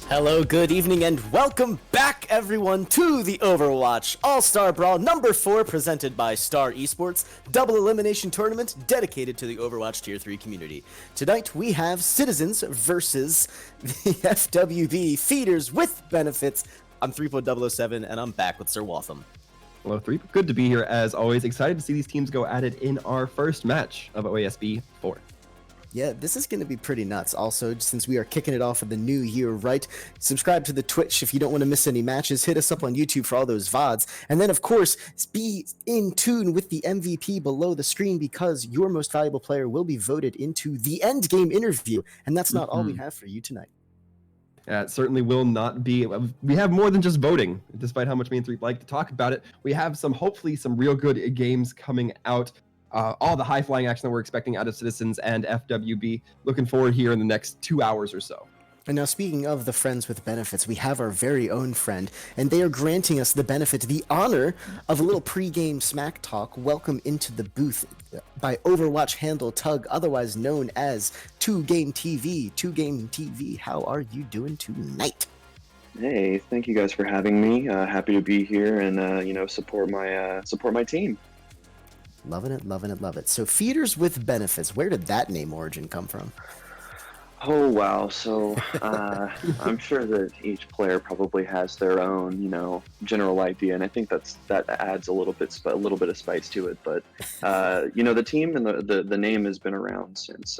Hello, good evening, and welcome back, everyone, to the Overwatch All-Star Brawl number 4, presented by Star Esports, double elimination tournament dedicated to the Overwatch Tier 3 community. Tonight, we have Citizens versus the FWB Feeders with Benefits. I'm 3.007, and I'm back with Sir Waltham. Hello, 3. Good to be here, as always. Excited to see these teams go at it in our first match of OASB 4. Yeah, this is going to be pretty nuts. Also, since we are kicking it off with the new year, right? Subscribe to the Twitch if you don't want to miss any matches. Hit us up on YouTube for all those VODs. And then, of course, be in tune with the MVP below the screen because your most valuable player will be voted into the end game interview. And that's not all we have for you tonight. It certainly will not be. We have more than just voting, despite how much me and 3 like to talk about it. We have hopefully some real good games coming out. All the high-flying action that we're expecting out of Citizens and FWB. Looking forward here in the next 2 hours or so. And now, speaking of the friends with benefits, we have our very own friend, and they are granting us the benefit, the honor of a little pre-game smack talk. Welcome into the booth by Overwatch handle Tug, otherwise known as 2Game TV. 2Game TV, how are you doing tonight? Hey, thank you guys for having me. Happy to be here and support my team. Loving it, loving it, love it. So, Feeders with Benefits, where did that name origin come from? Oh wow! So I'm sure that each player probably has their own, general idea, and I think that adds a little bit of spice to it. But the team and the name has been around since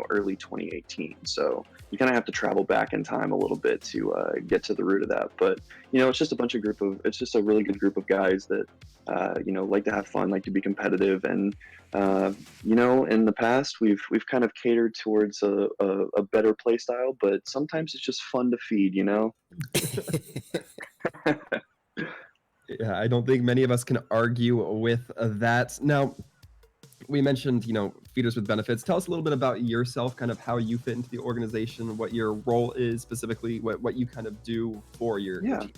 early 2018. So you kind of have to travel back in time a little bit to get to the root of that. But it's just it's just a really good group of guys that like to have fun, like to be competitive, and in the past we've kind of catered towards a better play style, but sometimes it's just fun to feed, Yeah, I don't think many of us can argue with that. Now, we mentioned, Feeders with Benefits. Tell us a little bit about yourself, kind of how you fit into the organization, what your role is specifically, what you kind of do for your team.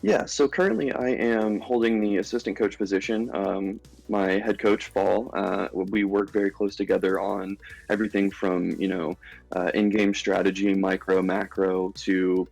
Yeah, so currently I am holding the assistant coach position. My head coach, Fall, we work very close together on everything from, in-game strategy, micro, macro, to,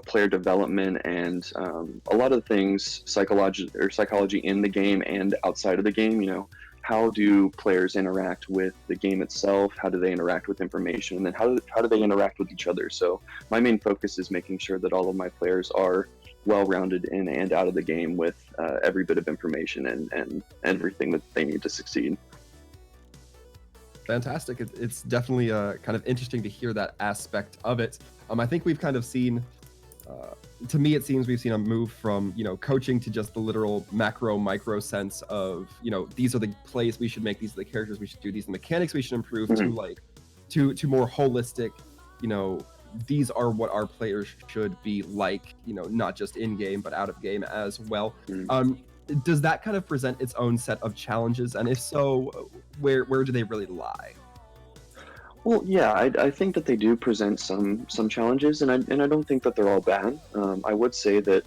player development and a lot of things, psychology in the game and outside of the game. How do players interact with the game itself? How do they interact with information? And then how do they interact with each other? So my main focus is making sure that all of my players are well-rounded in and out of the game with every bit of information and everything that they need to succeed. Fantastic. It's definitely kind of interesting to hear that aspect of it. I think we've kind of seen, to me it seems we've seen a move from, coaching to just the literal macro, micro sense of, these are the plays we should make, these are the characters we should do, these are the mechanics we should improve, to more holistic, these are what our players should be like, not just in game, but out of game as well. Does that kind of present its own set of challenges? And if so, where do they really lie? Well, yeah, I think that they do present some challenges, and I don't think that they're all bad. I would say that,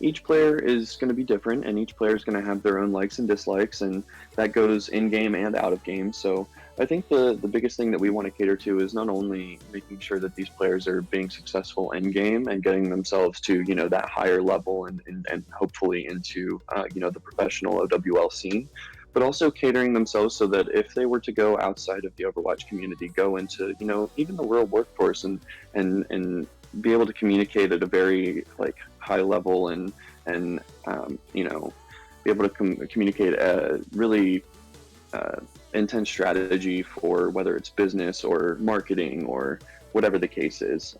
each player is going to be different, and each player is going to have their own likes and dislikes, and that goes in game and out of game. So I think the biggest thing that we want to cater to is not only making sure that these players are being successful in game and getting themselves to that higher level and hopefully into the professional OWL scene, but also catering themselves so that if they were to go outside of the Overwatch community, go into even the real workforce and be able to communicate at a very high level and be able to communicate a really intense strategy for whether it's business or marketing or whatever the case is.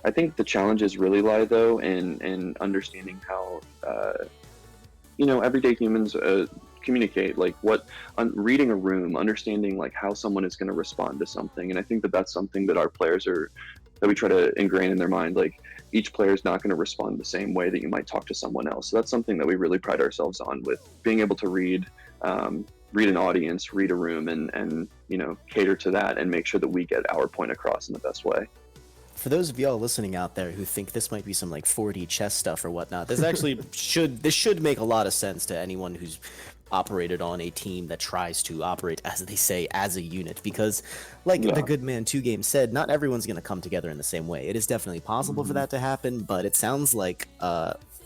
I think the challenges really lie though in understanding how everyday humans communicate, reading a room, understanding how someone is going to respond to something. And I think that that's something that our players that we try to ingrain in their mind. Each player is not going to respond the same way that you might talk to someone else. So that's something that we really pride ourselves on, with being able to read an audience, read a room, and cater to that and make sure that we get our point across in the best way. For those of y'all listening out there who think this might be some 4D chess stuff or whatnot, this actually should make a lot of sense to anyone who's operated on a team that tries to operate, as they say, as a unit. Because, like the good man 2 Game said, not everyone's going to come together in the same way. It is definitely possible for that to happen, but it sounds like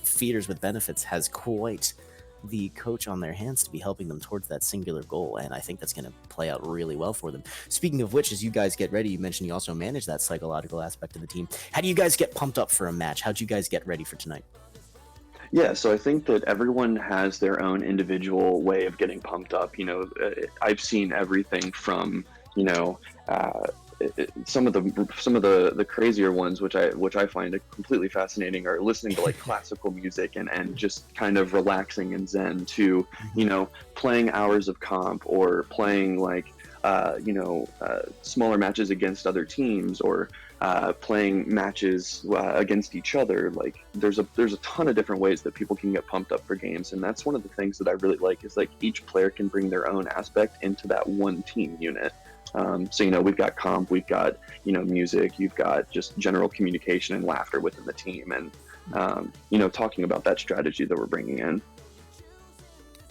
Feeders with Benefits has quite the coach on their hands to be helping them towards that singular goal, and I think that's going to play out really well for them. Speaking of which, as you guys get ready, you mentioned you also manage that psychological aspect of the team. How do you guys get pumped up for a match? How'd you guys get ready for tonight? Yeah, so I think that everyone has their own individual way of getting pumped up. I've seen everything from, some of the crazier ones, which I find completely fascinating, are listening to like classical music and just kind of relaxing and zen, to playing hours of comp, or playing like smaller matches against other teams, or playing matches against each other. Like there's a ton of different ways that people can get pumped up for games, and that's one of the things that I really like, is like each player can bring their own aspect into that one team unit. So we've got comp, we've got music, you've got just general communication and laughter within the team, and talking about that strategy that we're bringing in.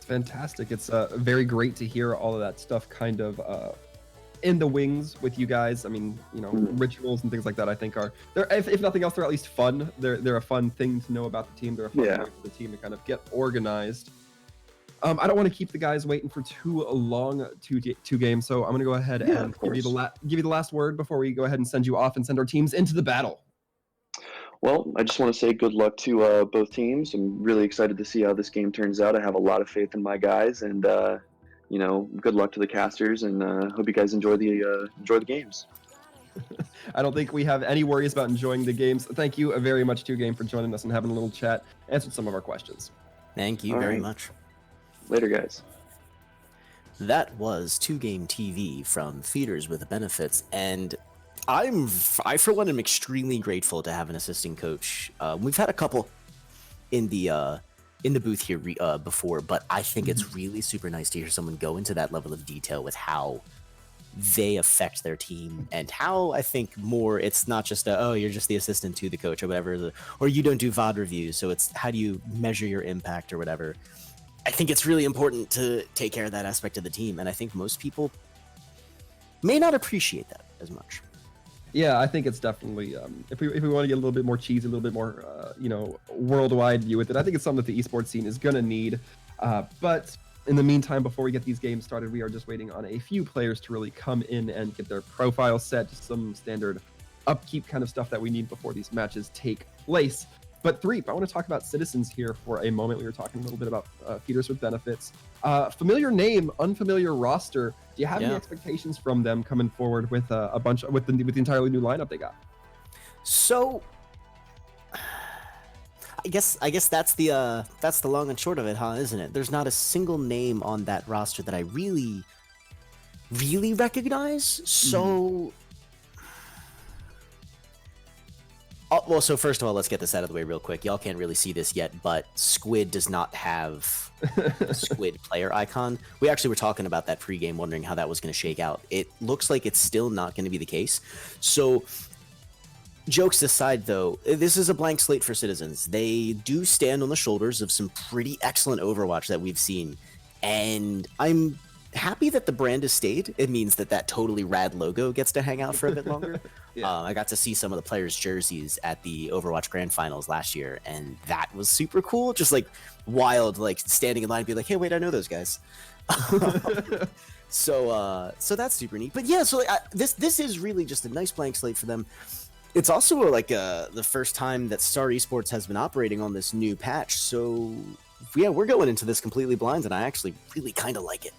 Fantastic. It's very great to hear all of that stuff kind of in the wings with you guys. I mean, rituals and things like that, I think they're, if nothing else, they're at least fun. They're a fun thing to know about the team. They're a fun way for the team to kind of get organized. I don't want to keep the guys waiting for too long, two games, so I'm going to go ahead and give you the last word before we go ahead and send you off and send our teams into the battle. Well, I just want to say good luck to both teams. I'm really excited to see how this game turns out. I have a lot of faith in my guys, and good luck to the casters, and hope you guys enjoy the games. I don't think we have any worries about enjoying the games. Thank you very much, 2Game, for joining us and having a little chat, answered some of our questions. Thank you very much. Later, guys. That was 2Game TV from Feeders with Benefits, and I for one am extremely grateful to have an assistant coach. We've had a couple in the booth here before, but I think it's really super nice to hear someone go into that level of detail with how they affect their team, and how I think more it's not just you're just the assistant to the coach or whatever, or you don't do VOD reviews, so it's how do you measure your impact or whatever. I think it's really important to take care of that aspect of the team, and I think most people may not appreciate that as much. Yeah, I think it's definitely, if we want to get a little bit more cheesy, a little bit more, worldwide view with it, I think it's something that the esports scene is going to need. But in the meantime, before we get these games started, we are just waiting on a few players to really come in and get their profile set, just some standard upkeep kind of stuff that we need before these matches take place. But Threep, I want to talk about Citizens here for a moment. We were talking a little bit about Feeders with Benefits. Familiar name, unfamiliar roster. Do you have any expectations from them coming forward with with the entirely new lineup they got? So, I guess that's the long and short of it, huh? Isn't it? There's not a single name on that roster that I really recognize. So. Well, so first of all, let's get this out of the way real quick. Y'all can't really see this yet, but Squid does not have a Squid player icon. We actually were talking about that pregame, wondering how that was going to shake out. It looks like it's still not going to be the case. So, jokes aside, though, this is a blank slate for Citizens. They do stand on the shoulders of some pretty excellent Overwatch that we've seen, and I'm happy that the brand has stayed. It means that totally rad logo gets to hang out for a bit longer. I got to see some of the players' jerseys at the Overwatch Grand Finals last year, and that was super cool. Just like wild, like standing in line and be like, hey, wait, I know those guys. So that's super neat. But yeah, so this is really just a nice blank slate for them. It's also the first time that Star Esports has been operating on this new patch. So yeah, we're going into this completely blind, and I actually really kind of like it.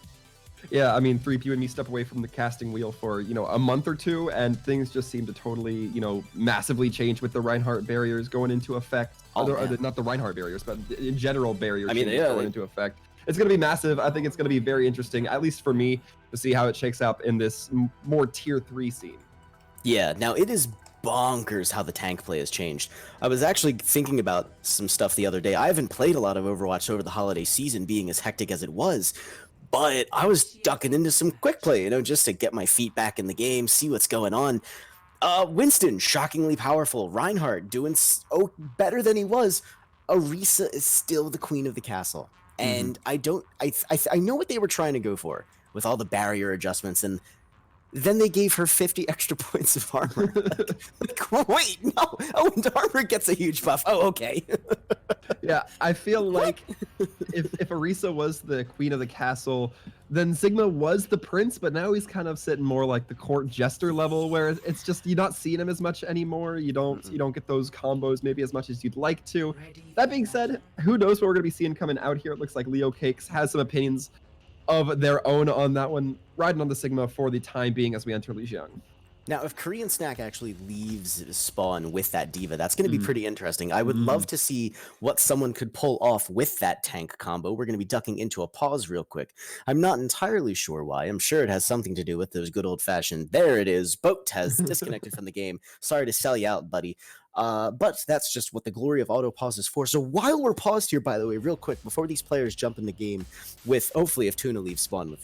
Yeah, I mean, Threep, you and me step away from the casting wheel for, a month or two, and things just seem to totally, massively change with the Reinhardt barriers going into effect. Not the Reinhardt barriers, but in general barriers going into effect. It's going to be massive. I think it's going to be very interesting, at least for me, to see how it shakes out in this more tier 3 scene. Yeah, now it is bonkers how the tank play has changed. I was actually thinking about some stuff the other day. I haven't played a lot of Overwatch over the holiday season, being as hectic as it was. But I was ducking into some quick play, just to get my feet back in the game, see what's going on. Winston, shockingly powerful. Reinhardt doing better than he was. Orisa is still the queen of the castle. And I know what they were trying to go for with all the barrier adjustments, and then they gave her 50 extra points of armor. Wait, no. Oh, and armor gets a huge buff. Oh, okay. Yeah, I feel like if Orisa was the queen of the castle, then Sigma was the prince, but now he's kind of sitting more like the court jester level, where it's just you're not seeing him as much anymore. You don't get those combos maybe as much as you'd like to. That being said, who knows what we're gonna be seeing coming out here? It looks like Leo Cakes has some opinions of their own on that one, riding on the Sigma for the time being as we enter Lijiang. Now, if Korean Snack actually leaves spawn with that diva, that's going to be pretty interesting. I would love to see what someone could pull off with that tank combo. We're going to be ducking into a pause real quick. I'm not entirely sure why. I'm sure it has something to do with those good old-fashioned, there it is, Boat has disconnected from the game. Sorry to sell you out, buddy. But that's just what the glory of auto pause is for. So while we're paused here, by the way, real quick, before these players jump in the game with, hopefully, if Tuna leaves spawn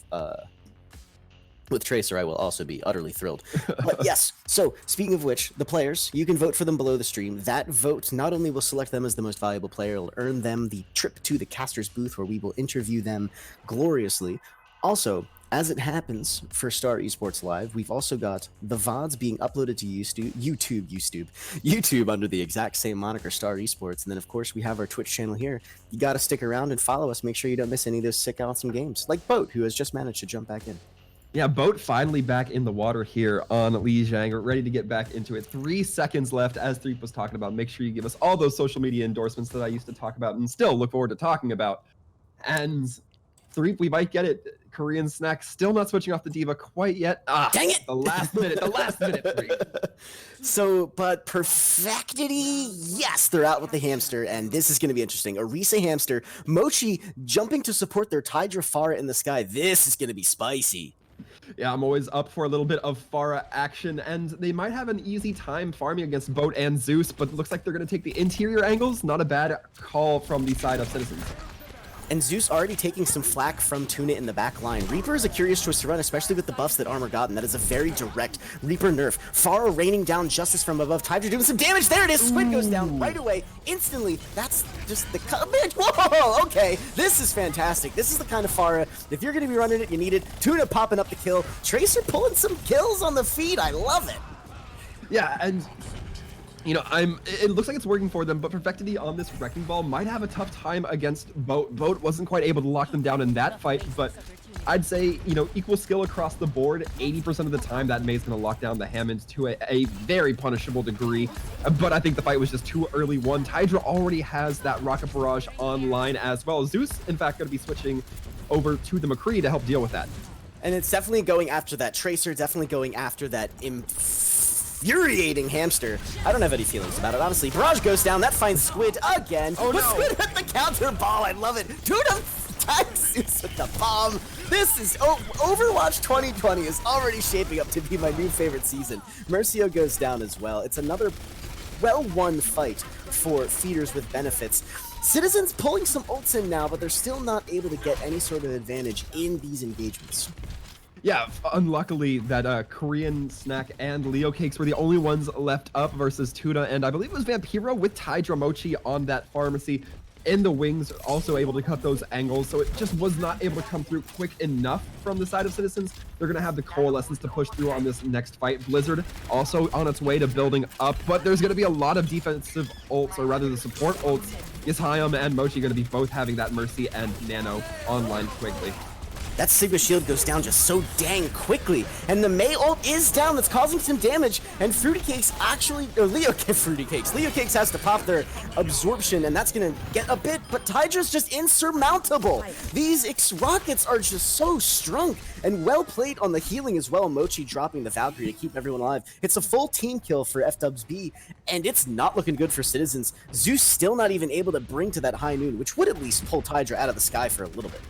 with Tracer, I will also be utterly thrilled. But yes, so speaking of which, the players, you can vote for them below the stream. That vote not only will select them as the most valuable player, it'll earn them the trip to the caster's booth where we will interview them gloriously. Also, as it happens for Star Esports Live, we've also got the VODs being uploaded to YouTube under the exact same moniker, Star Esports. And then, of course, we have our Twitch channel here. You got to stick around and follow us. Make sure you don't miss any of those sick, awesome games, like Boat, who has just managed to jump back in. Yeah, Boat finally back in the water here on Lijiang. We're ready to get back into it. 3 seconds left, as Threep was talking about. Make sure you give us all those social media endorsements that I used to talk about and still look forward to talking about. And Threep, we might get it. Korean Snack still not switching off the diva quite yet. Dang it! The last minute, Threep. So, but Perfectity, yes, they're out with the hamster, and this is going to be interesting. Orisa hamster, Mochi jumping to support their Tidra Pharah in the sky. This is going to be spicy. Yeah, I'm always up for a little bit of Pharah action, and they might have an easy time farming against Boat and Zeus, but it looks like they're going to take the interior angles. Not a bad call from the side of Citizens. And Zeus already taking some flack from Tuna in the back line. Reaper is a curious choice to run, especially with the buffs that Armor got, and that is a very direct Reaper nerf. Pharah raining down justice from above. Tidra doing some damage. There it is. Squid goes down right away, instantly. That's just the coverage. Whoa, okay. This is fantastic. This is the kind of Pharah, if you're going to be running it, you need it. Tuna popping up the kill. Tracer pulling some kills on the feed. I love it. Yeah, and you know, it looks like it's working for them, but Perfectity on this Wrecking Ball might have a tough time against Boat. Boat wasn't quite able to lock them down in that fight, but I'd say, you know, equal skill across the board. 80% of the time, that May's going to lock down the Hammond to a very punishable degree, but I think the fight was just too early. Tidra already has that Rocket Barrage online as well. Zeus, in fact, going to be switching over to the McCree to help deal with that. And it's definitely going after that Tracer, definitely going after that infuriating hamster. I don't have any feelings about it, honestly. Barrage goes down, that finds Squid again. Oh, but no. Squid hit the counter ball, I love it. Tuna tags Zeus with the bomb. This is, Overwatch 2020 is already shaping up to be my new favorite season. Mercio goes down as well. It's another well-won fight for feeders with benefits. Citizens pulling some ults in now, but they're still not able to get any sort of advantage in these engagements. Yeah, unluckily that Korean Snack and Leo Cakes were the only ones left up versus Tuna, and I believe it was Vampiro with Tidra Mochi on that pharmacy in the wings, also able to cut those angles, so it just was not able to come through quick enough from the side of Citizens. They're going to have the Coalescence to push through on this next fight. Blizzard also on its way to building up, but there's going to be a lot of defensive ults, or rather the support ults. Yishayam and Mochi going to be both having that Mercy and Nano online quickly. That Sigma shield goes down just so dang quickly, and the Mei ult is down, that's causing some damage, and Fruity Cakes actually, or Leo Cakes has to pop their absorption, and that's gonna get a bit, but Tydra's just insurmountable. These rockets are just so strong, and well played on the healing as well. Mochi dropping the Valkyrie to keep everyone alive. It's a full team kill for FWB, and it's not looking good for Citizens. Zeus still not even able to bring to that high noon, which would at least pull Tidra out of the sky for a little bit.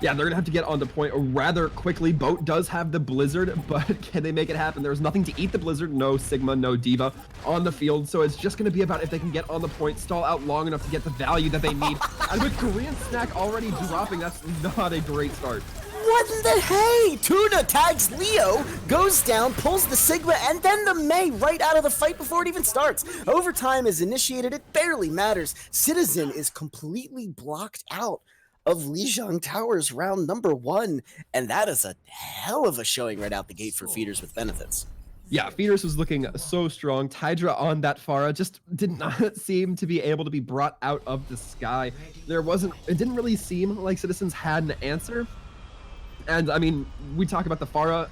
Yeah, they're going to have to get on the point rather quickly. Boat does have the Blizzard, but can they make it happen? There's nothing to eat the Blizzard. No Sigma, no Diva on the field. So it's just going to be about if they can get on the point, stall out long enough to get the value that they need. And with Korean Snack already dropping, that's not a great start. What in the hey? Tuna tags Leo, goes down, pulls the Sigma, and then the Mei right out of the fight before it even starts. Overtime is initiated. It barely matters. Citizen is completely blocked out of Lijiang Towers round number 1, and that is a hell of a showing right out the gate for feeders with benefits. Yeah, Feeders was looking so strong. Tydra on that Pharah just did not seem to be able to be brought out of the sky. It didn't really seem like Citizens had an answer. And I mean, we talk about the Pharah,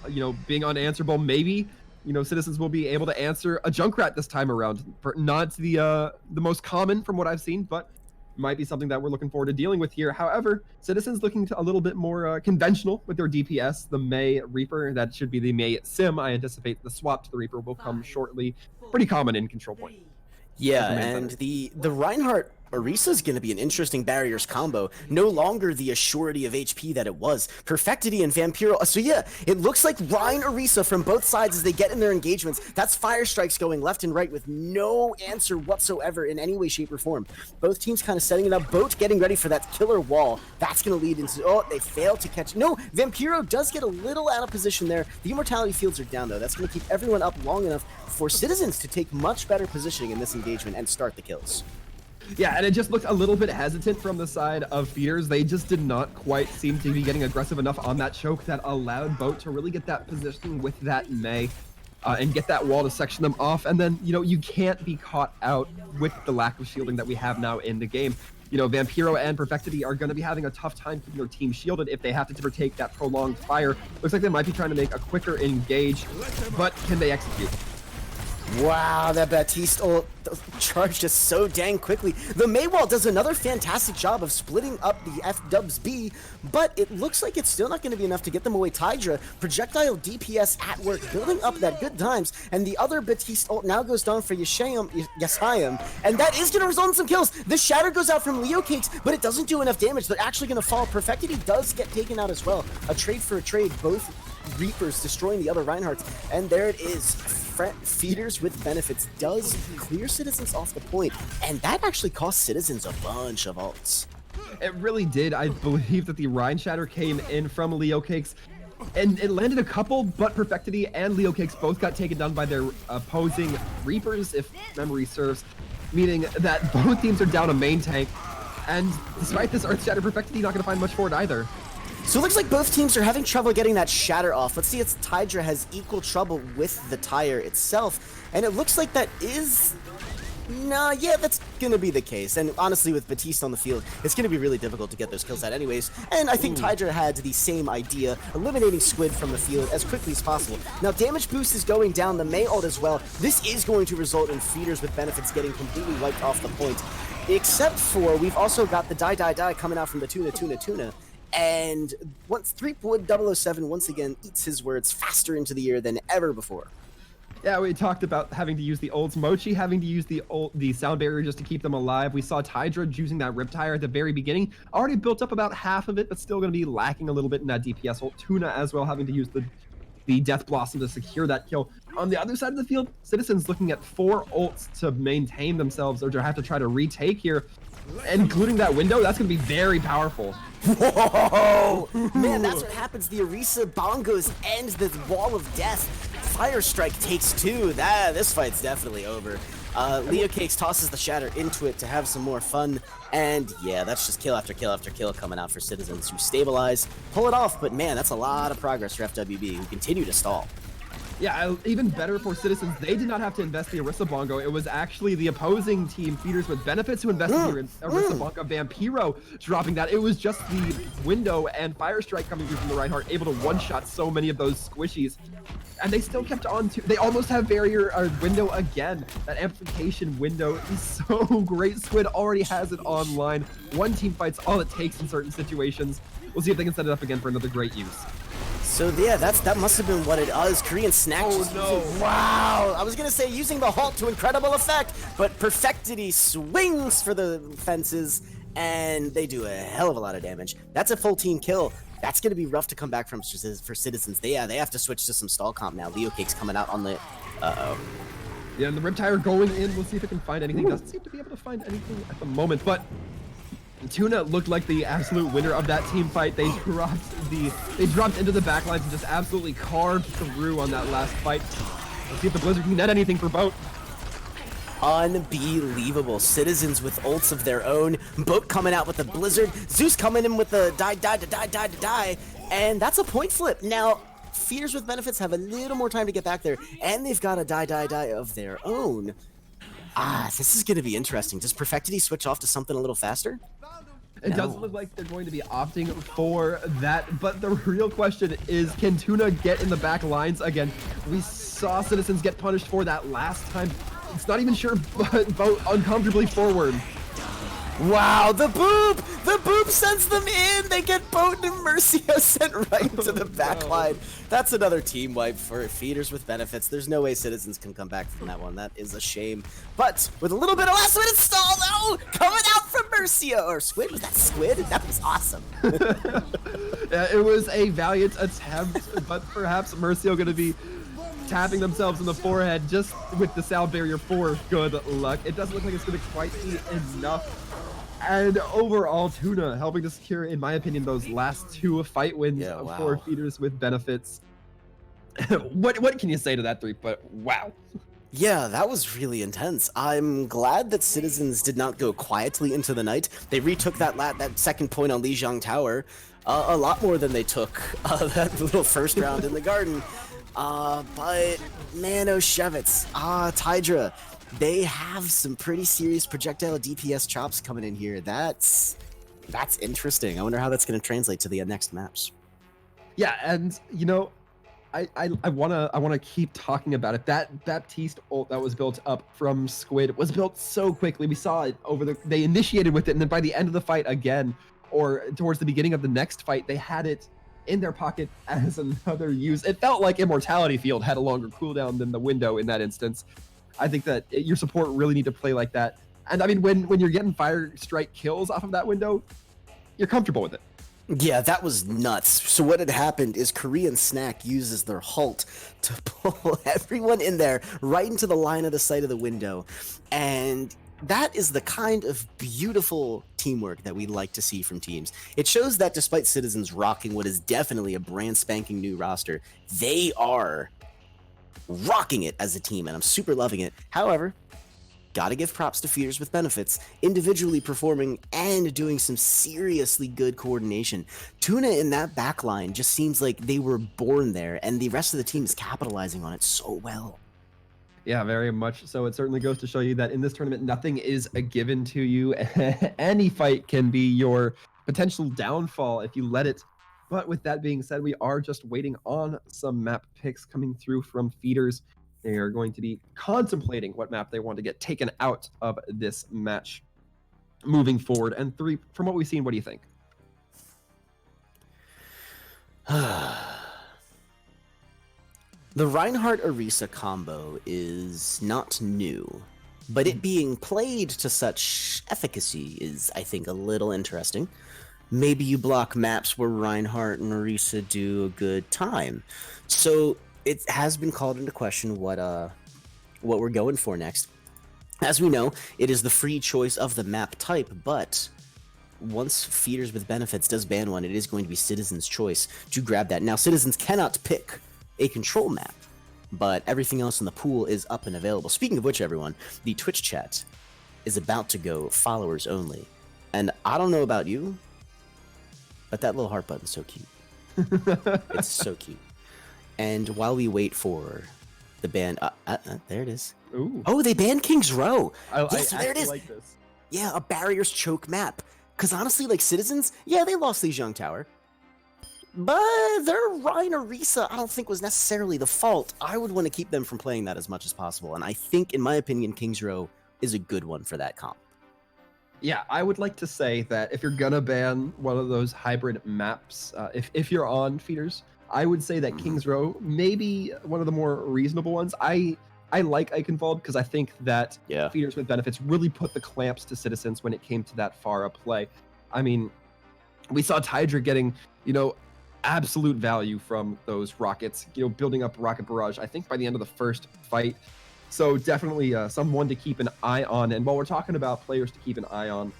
being unanswerable. Maybe, Citizens will be able to answer a Junkrat this time around. Not the most common from what I've seen, but might be something that we're looking forward to dealing with here. However, Citizens looking to a little bit more conventional with their DPS, the Mei Reaper. That should be the Mei Sim. I anticipate the swap to the Reaper will come shortly. Pretty common in Control Point. Yeah, and the Reinhardt Orisa is going to be an interesting barriers combo. No longer the assurity of HP that it was. Perfectity and Vampiro. So yeah, it looks like Rein Orisa from both sides as they get in their engagements. That's fire strikes going left and right with no answer whatsoever in any way, shape, or form. Both teams kind of setting it up. Both getting ready for that killer wall. That's going to lead into... Oh, they fail to catch... No, Vampiro does get a little out of position there. The immortality fields are down, though. That's going to keep everyone up long enough for Citizens to take much better positioning in this engagement and start the kills. Yeah, and it just looked a little bit hesitant from the side of Feeders. They just did not quite seem to be getting aggressive enough on that choke that allowed Boat to really get that positioning with that Mei and get that wall to section them off. And then, you can't be caught out with the lack of shielding that we have now in the game. Vampiro and Perfectity are going to be having a tough time keeping their team shielded if they have to take that prolonged fire. Looks like they might be trying to make a quicker engage, but can they execute? Wow, that Baptiste ult charged us so dang quickly. The Maywall does another fantastic job of splitting up the F-dubs B, but it looks like it's still not going to be enough to get them away. Tydra, projectile DPS at work, building up that good times, and the other Baptiste ult now goes down for Yeshayim, and that is going to result in some kills. The Shatter goes out from Leo Cakes, but it doesn't do enough damage. They're actually going to fall. Perfectity does get taken out as well. A trade for a trade, both Reapers destroying the other Reinhardts, and there it is. Feeders with benefits does clear Citizens off the point, and that actually cost Citizens a bunch of ults. It really did. I believe that the Rhine Shatter came in from Leo Cakes, and it landed a couple, but Perfectity and Leo Cakes both got taken down by their opposing Reapers, if memory serves, meaning that both teams are down a main tank, and despite this Earth Shatter, Perfecity not going to find much for it either. So it looks like both teams are having trouble getting that Shatter off. Let's see, it's Tydra has equal trouble with the tire itself, and it looks like that is... Nah, yeah, that's gonna be the case. And honestly, with Baptiste on the field, it's gonna be really difficult to get those kills out anyways. And I think Tydra had the same idea, eliminating Squid from the field as quickly as possible. Now, damage boost is going down, the Mei ult as well. This is going to result in Feeders with benefits getting completely wiped off the point. Except for, we've also got the Die coming out from the Tuna. And once Threepwood 007 once again eats his words faster into the ear than ever before. Yeah, we talked about having to use the ults. Mochi having to use the sound barrier just to keep them alive. We saw Tydra using that Riptire at the very beginning. Already built up about half of it, but still going to be lacking a little bit in that DPS ult. Tuna as well having to use the Death Blossom to secure that kill. On the other side of the field, Citizens looking at 4 ults to maintain themselves or to have to try to retake here. Including that window, that's going to be very powerful. Whoa! Man, that's what happens. The Orisa bongos ends the wall of death. Fire Strike takes 2. This fight's definitely over. Leo Cakes tosses the Shatter into it to have some more fun. And yeah, that's just kill after kill after kill coming out for Citizens who stabilize, pull it off. But man, that's a lot of progress for FWB who continue to stall. Yeah, even better for Citizens, they did not have to invest the Orisa Bongo. It was actually the opposing team, Feeders with benefits, who invested the Orisa Bongo. Vampiro dropping that. It was just the window and Fire Strike coming through from the Reinhardt, able to one-shot so many of those squishies. And they still kept on to... They almost have barrier window again. That amplification window is so great. Squid already has it online. One team fights all it takes in certain situations. We'll see if they can set it up again for another great use. So yeah, that must have been what it is. Korean Snack just using, wow! I was gonna say using the halt to incredible effect, but Perfectity swings for the fences, and they do a hell of a lot of damage. That's a full team kill. That's gonna be rough to come back from for Citizens. They have to switch to some stall comp now. Leo Cake's coming out on the... Yeah, and the Riptire going in. We'll see if it can find anything. Doesn't seem to be able to find anything at the moment, but... Tuna looked like the absolute winner of that team fight. They dropped into the backlines and just absolutely carved through on that last fight. Let's see if the Blizzard can net anything for Boat. Unbelievable. Citizens with ults of their own. Boat coming out with a blizzard. Zeus coming in with the die. And that's a point flip. Now, Fears with Benefits have a little more time to get back there. And they've got a die of their own. This is going to be interesting. Does Perfectity switch off to something a little faster? It doesn't look like they're going to be opting for that, but the real question is, can Tuna get in the back lines again? We saw Citizens get punished for that last time. It's not even sure, but vote uncomfortably forward. Wow, the boop! The boop sends them in! They get Boat and Mercio sent right to the back line. That's another team wipe for Feeders with Benefits. There's no way Citizens can come back from that one. That is a shame. But with a little bit of last minute stall though, coming out from Mercio, or Squid, was that Squid? That was awesome. Yeah, it was a valiant attempt, but perhaps Mercio going to be tapping themselves in the forehead just with the sound barrier for good luck. It doesn't look like it's going to quite be enough. And overall, Tuna helping to secure, in my opinion, those last two fight wins for Feeders with Benefits. What can you say to that, Three? But wow. Yeah, that was really intense. I'm glad that Citizens did not go quietly into the night. They retook that second point on Lijiang Tower a lot more than they took that little first round in the garden. But man, oh Shevitz, Tydra, they have some pretty serious projectile DPS chops coming in here. That's interesting. I wonder how that's going to translate to the next maps. Yeah, and you know, I wanna keep talking about it. That Baptiste ult that was built up from Squid was built so quickly. We saw it they initiated with it, and then by the end of the fight again, or towards the beginning of the next fight, they had it in their pocket as another use. It felt like Immortality Field had a longer cooldown than the window in that instance. I think that your support really need to play like that. And I mean, when you're getting Fire Strike kills off of that window, you're comfortable with it. Yeah, that was nuts. So what had happened is Korean Snack uses their halt to pull everyone in there right into the line of the sight of the window. And that is the kind of beautiful teamwork that we like to see from teams. It shows that despite Citizens rocking what is definitely a brand spanking new roster, they are rocking it as a team, and I'm super loving it. However, gotta give props to Feeders with Benefits, individually performing and doing some seriously good coordination. Tuna in that backline just seems like they were born there, and the rest of the team is capitalizing on it so well. Yeah, very much so. It certainly goes to show you that in this tournament, nothing is a given to you. Any fight can be your potential downfall if you let it. But with that being said, we are just waiting on some map picks coming through from Feeders. They are going to be contemplating what map they want to get taken out of this match moving forward. And Three, from what we've seen, what do you think? The Reinhardt-Orisa combo is not new, but it being played to such efficacy is, I think, a little interesting. Maybe you block maps where Reinhardt and Orisa do a good time. So it has been called into question what we're going for next. As we know, it is the free choice of the map type, but once Feeders with Benefits does ban one, it is going to be Citizens' choice to grab that. Now, Citizens cannot pick a control map, but everything else in the pool is up and available. Speaking of which, everyone, the Twitch chat is about to go followers only. And I don't know about you, but that little heart button's so cute. It's so cute. And while we wait for the ban, there it is. Ooh. Oh, they banned King's Row. Yes, there it is. like this. Yeah, a barriers choke map. Because honestly, like Citizens, yeah, they lost Lijiang Tower. But their Reinhardt-Orisa, I don't think was necessarily the fault. I would want to keep them from playing that as much as possible. And I think, in my opinion, King's Row is a good one for that comp. Yeah, I would like to say that if you're gonna ban one of those hybrid maps, if you're on Feeders, I would say that King's Row may be one of the more reasonable ones. I like Eichenwald because I think that Feeders with Benefits really put the clamps to Citizens when it came to that far up play. I mean, we saw Tydra getting, absolute value from those rockets, building up rocket barrage, I think by the end of the first fight. So definitely someone to keep an eye on. And while we're talking about players to keep an eye on,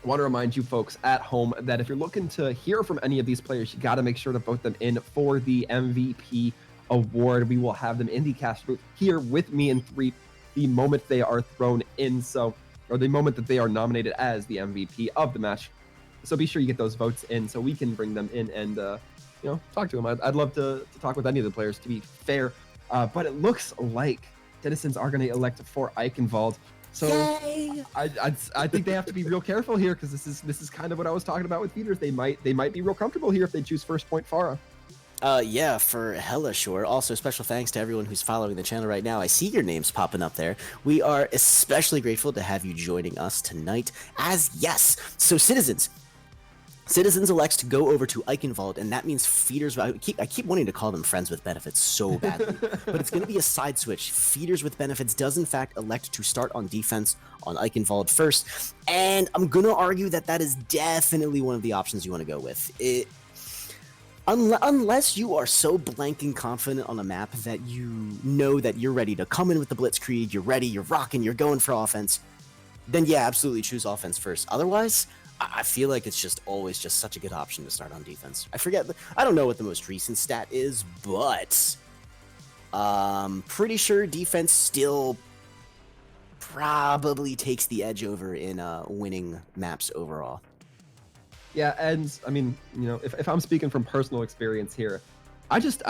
I want to remind you folks at home that if you're looking to hear from any of these players, you got to make sure to vote them in for the MVP award. We will have them in the cast booth here with me and Three the moment they are thrown in, or the moment that they are nominated as the MVP of the match. So be sure you get those votes in so we can bring them in and talk to them. I'd love to talk with any of the players, to be fair. But it looks like Citizens are going to elect for Eichenwald. So I think they have to be real careful here, because this is kind of what I was talking about with Feeders. They might be real comfortable here if they choose first point Farah. Yeah, for hella sure. Also, special thanks to everyone who's following the channel right now. I see your names popping up there. We are especially grateful to have you joining us tonight. So Citizens elects to go over to Eichenwald, and that means Feeders. I keep wanting to call them Friends with Benefits so badly, but it's going to be a side switch. Feeders with Benefits does in fact elect to start on defense on Eichenwald first, and I'm going to argue that is definitely one of the options you want to go with. Unless you are so blanking confident on a map that you know that you're ready to come in with the Blitzkrieg, you're ready, you're rocking, you're going for offense, then yeah, absolutely choose offense first. Otherwise, I feel like it's just always just such a good option to start on defense. I don't know what the most recent stat is, but pretty sure defense still probably takes the edge over in winning maps overall. Yeah, and I mean, if I'm speaking from personal experience here, I just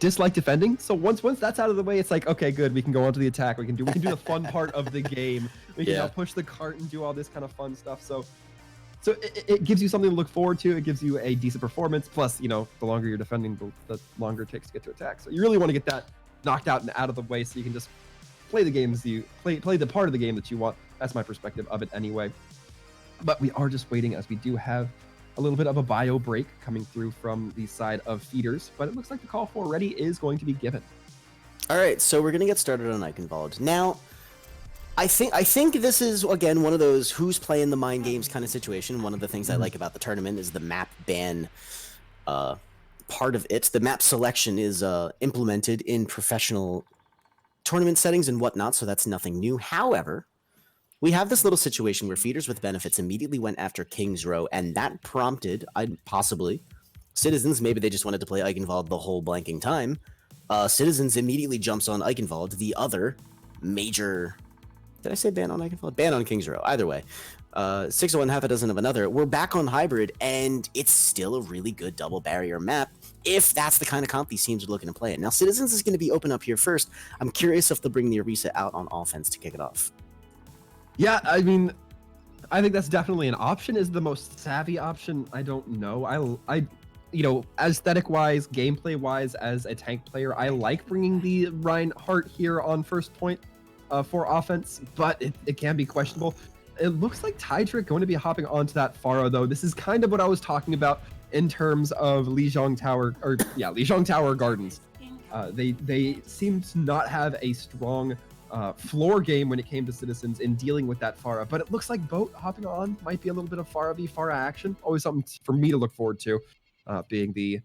dislike defending. So once that's out of the way, it's like, okay, good, we can go on to the attack. We can do the fun part of the game. We can now push the cart and do all this kind of fun stuff. So it gives you something to look forward to. It gives you a decent performance. Plus, the longer you're defending, the longer it takes to get to attack. So you really want to get that knocked out and out of the way, so you can just play the games play the part of the game that you want. That's my perspective of it anyway. But we are just waiting, as we do have a little bit of a bio break coming through from the side of Feeders. But it looks like the call for ready is going to be given. All right, so we're gonna get started on Eichenwald now. I think this is, again, one of those who's playing the mind games kind of situation. One of the things I like about the tournament is the map ban part of it. The map selection is implemented in professional tournament settings and whatnot, so that's nothing new. However, we have this little situation where Feeders with Benefits immediately went after King's Row, and that prompted, possibly, Citizens, maybe they just wanted to play Eichenwald the whole blanking time. Citizens immediately jumps on Eichenwald, the other major... Did I say ban on Eichenwald? Ban on King's Row. Either way. 6 of one, half a dozen of another. We're back on Hybrid, and it's still a really good double barrier map, if that's the kind of comp these teams are looking to play it. Now, Citizens is going to be open up here first. I'm curious if they'll bring the Orisa out on offense to kick it off. Yeah, I mean, I think that's definitely an option. Is the most savvy option? I don't know. I aesthetic-wise, gameplay-wise, as a tank player, I like bringing the Reinhardt here on first point. For offense, but it can be questionable. It looks like Tydrick going to be hopping onto that Pharah, though. This is kind of what I was talking about in terms of Lijiang Tower Gardens. They seem to not have a strong floor game when it came to Citizens in dealing with that Pharah, but it looks like Boat hopping on might be a little bit of Pharah v Pharah action. Always something for me to look forward to, being the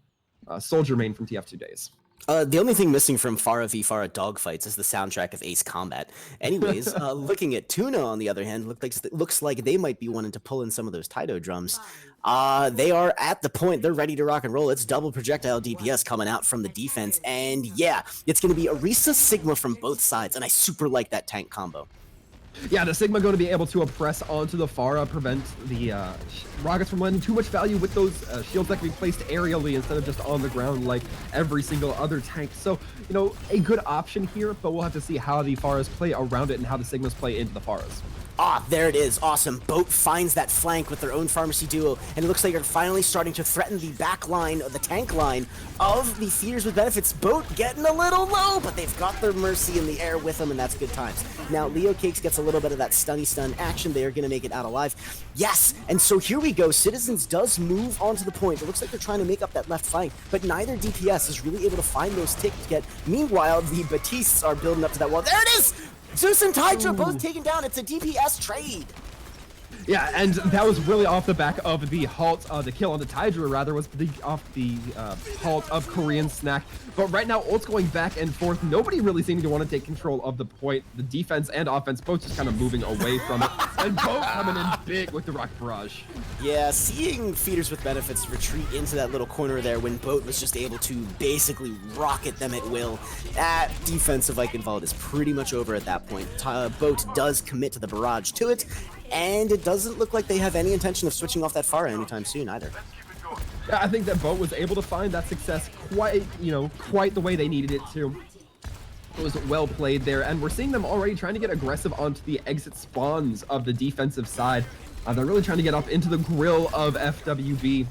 soldier main from TF2 days. The only thing missing from Pharah v Pharah dogfights is the soundtrack of Ace Combat. Anyways, looking at Tuna, on the other hand, looks like they might be wanting to pull in some of those Taito drums. They are at the point. They're ready to rock and roll. It's double projectile DPS coming out from the defense. And yeah, it's going to be Orisa Sigma from both sides. And I super like that tank combo. Yeah, the Sigma going to be able to press onto the Pharah, prevent the rockets from landing too much value with those shields that can be placed aerially instead of just on the ground like every single other tank. So, a good option here, but we'll have to see how the Pharahs play around it and how the Sigmas play into the Pharahs. Ah, there it is. Awesome. Boat finds that flank with their own pharmacy duo, and it looks like they're finally starting to threaten the back line, the tank line of the Feeders with Benefits. Boat getting a little low, but they've got their Mercy in the air with them, and that's good times. Now, Leo Cakes gets a little bit of that stunny stun action. They are going to make it out alive. Yes, and so here we go. Citizens does move onto the point. It looks like they're trying to make up that left flank, but neither DPS is really able to find those ticks yet. Meanwhile, the Batistes are building up to that wall. There it is! Zeus and Tydra both taken down. It's a DPS trade. Yeah, and that was really off the back of the halt, the kill on the Tidra, rather, was off the halt of Korean Snack. But right now, ult's going back and forth. Nobody really seeming to want to take control of the point. The defense and offense both just kind of moving away from it. And both coming in big with the rocket barrage. Yeah, seeing Feeders with Benefits retreat into that little corner there when Boat was just able to basically rocket them at will, that defense of Eichenwald is pretty much over at that point. Boat does commit to the barrage to it, and it doesn't look like they have any intention of switching off that Pharah anytime soon either. Yeah, I think that Boat was able to find that success quite the way they needed it to. It was well played there, and we're seeing them already trying to get aggressive onto the exit spawns of the defensive side. They're really trying to get up into the grill of FWB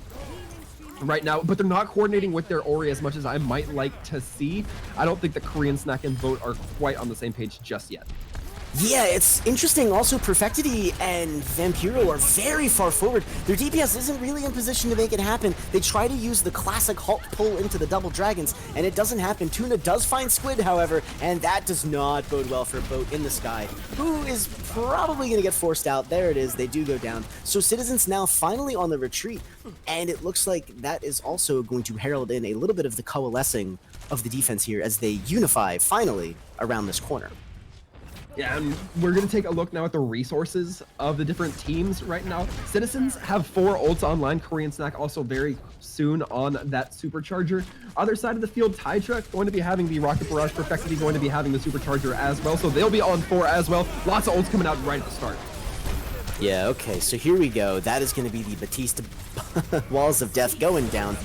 right now, but they're not coordinating with their Ori as much as I might like to see. I don't think the Korean Snack and Boat are quite on the same page just yet. Yeah, it's interesting. Also, Perfectity and Vampiro are very far forward. Their DPS isn't really in position to make it happen. They try to use the classic halt pull into the double dragons, and it doesn't happen. Tuna does find Squid, however, and that does not bode well for Boat in the sky, who is probably going to get forced out. There it is. They do go down. So Citizens now finally on the retreat, and it looks like that is also going to herald in a little bit of the coalescing of the defense here as they unify finally around this corner. Yeah, and we're going to take a look now at the resources of the different teams right now. Citizens have 4 ults online. Korean Snack also very soon on that supercharger. Other side of the field, Tidra going to be having the Rocket Barrage. Perfectity going to be having the supercharger as well. So they'll be on 4 as well. Lots of ults coming out right at the start. Yeah, okay, so here we go. That is going to be the Batista Walls of Death going down.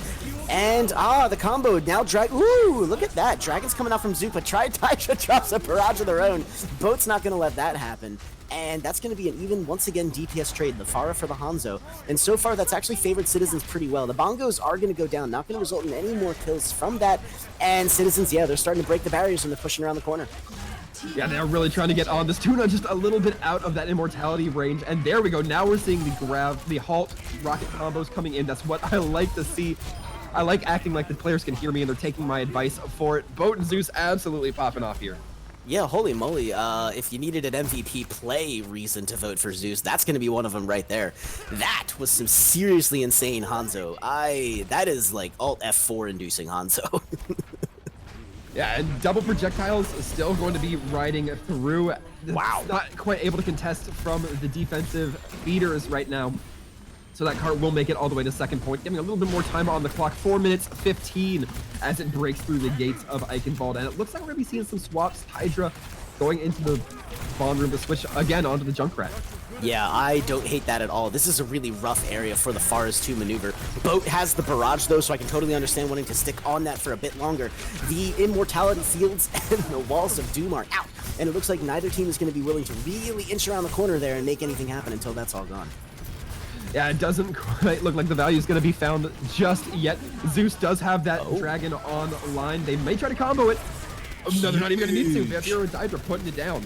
And, the combo now ooh, look at that. Dragon's coming out from Zook, but Tidra drops a barrage of their own. Boat's not going to let that happen. And that's going to be an even, once again, DPS trade. The Pharah for the Hanzo. And so far, that's actually favored Citizens pretty well. The Bongos are going to go down. Not going to result in any more kills from that. And Citizens, yeah, they're starting to break the barriers when they're pushing around the corner. Yeah, they're really trying to get on this. Tuna just a little bit out of that immortality range, and there we go. Now we're seeing the halt rocket combos coming in. That's what I like to see. I like acting like the players can hear me and they're taking my advice for it. Boat and Zeus absolutely popping off here. Yeah, holy moly. If you needed an MVP play reason to vote for Zeus, that's going to be one of them right there. That was some seriously insane Hanzo. That is like alt F4 inducing Hanzo. Yeah, and double projectiles is still going to be riding through. Wow. Not quite able to contest from the defensive feeders right now. So that cart will make it all the way to second point, giving a little bit more time on the clock. 4 minutes 15 as it breaks through the gates of Eichenwald. And it looks like we're going to be seeing some swaps. Hydra going into the bond room to switch again onto the Junkrat. Yeah, I don't hate that at all. This is a really rough area for the Pharahs to maneuver. Boat has the barrage, though, so I can totally understand wanting to stick on that for a bit longer. The Immortality Fields and the Walls of Doom are out, and it looks like neither team is going to be willing to really inch around the corner there and make anything happen until that's all gone. Yeah, it doesn't quite look like the value is going to be found just yet. Zeus does have that dragon online. They may try to combo it. Oh, no, they're not even going to need to. Vampiro and Tidra putting it down.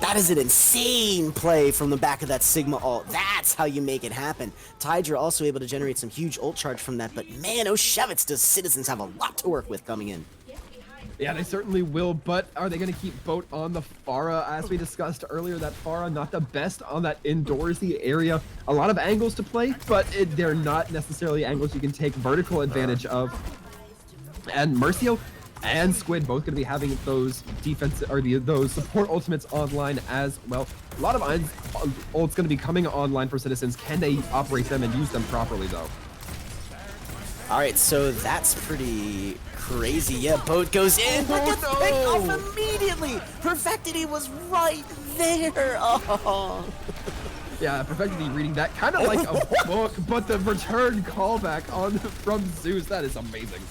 That is an insane play from the back of that Sigma ult. That's how you make it happen. Tidra also able to generate some huge ult charge from that, but man, Oshevitz does Citizens have a lot to work with coming in. Yeah, they certainly will, but are they going to keep Boat on the Pharah? As we discussed earlier, that Pharah not the best on that indoorsy area. A lot of angles to play, but they're not necessarily angles you can take vertical advantage of. And Mercio and Squid both going to be having those defense or those support ultimates online as well. A lot of ults going to be coming online for Citizens. Can they operate them and use them properly, though? All right, so that's pretty crazy. Yeah, Boat goes in, but gets picked off immediately. Perfectity was right there. Oh. Yeah, Perfectity reading that kind of like a book, but the return callback from Zeus, that is amazing.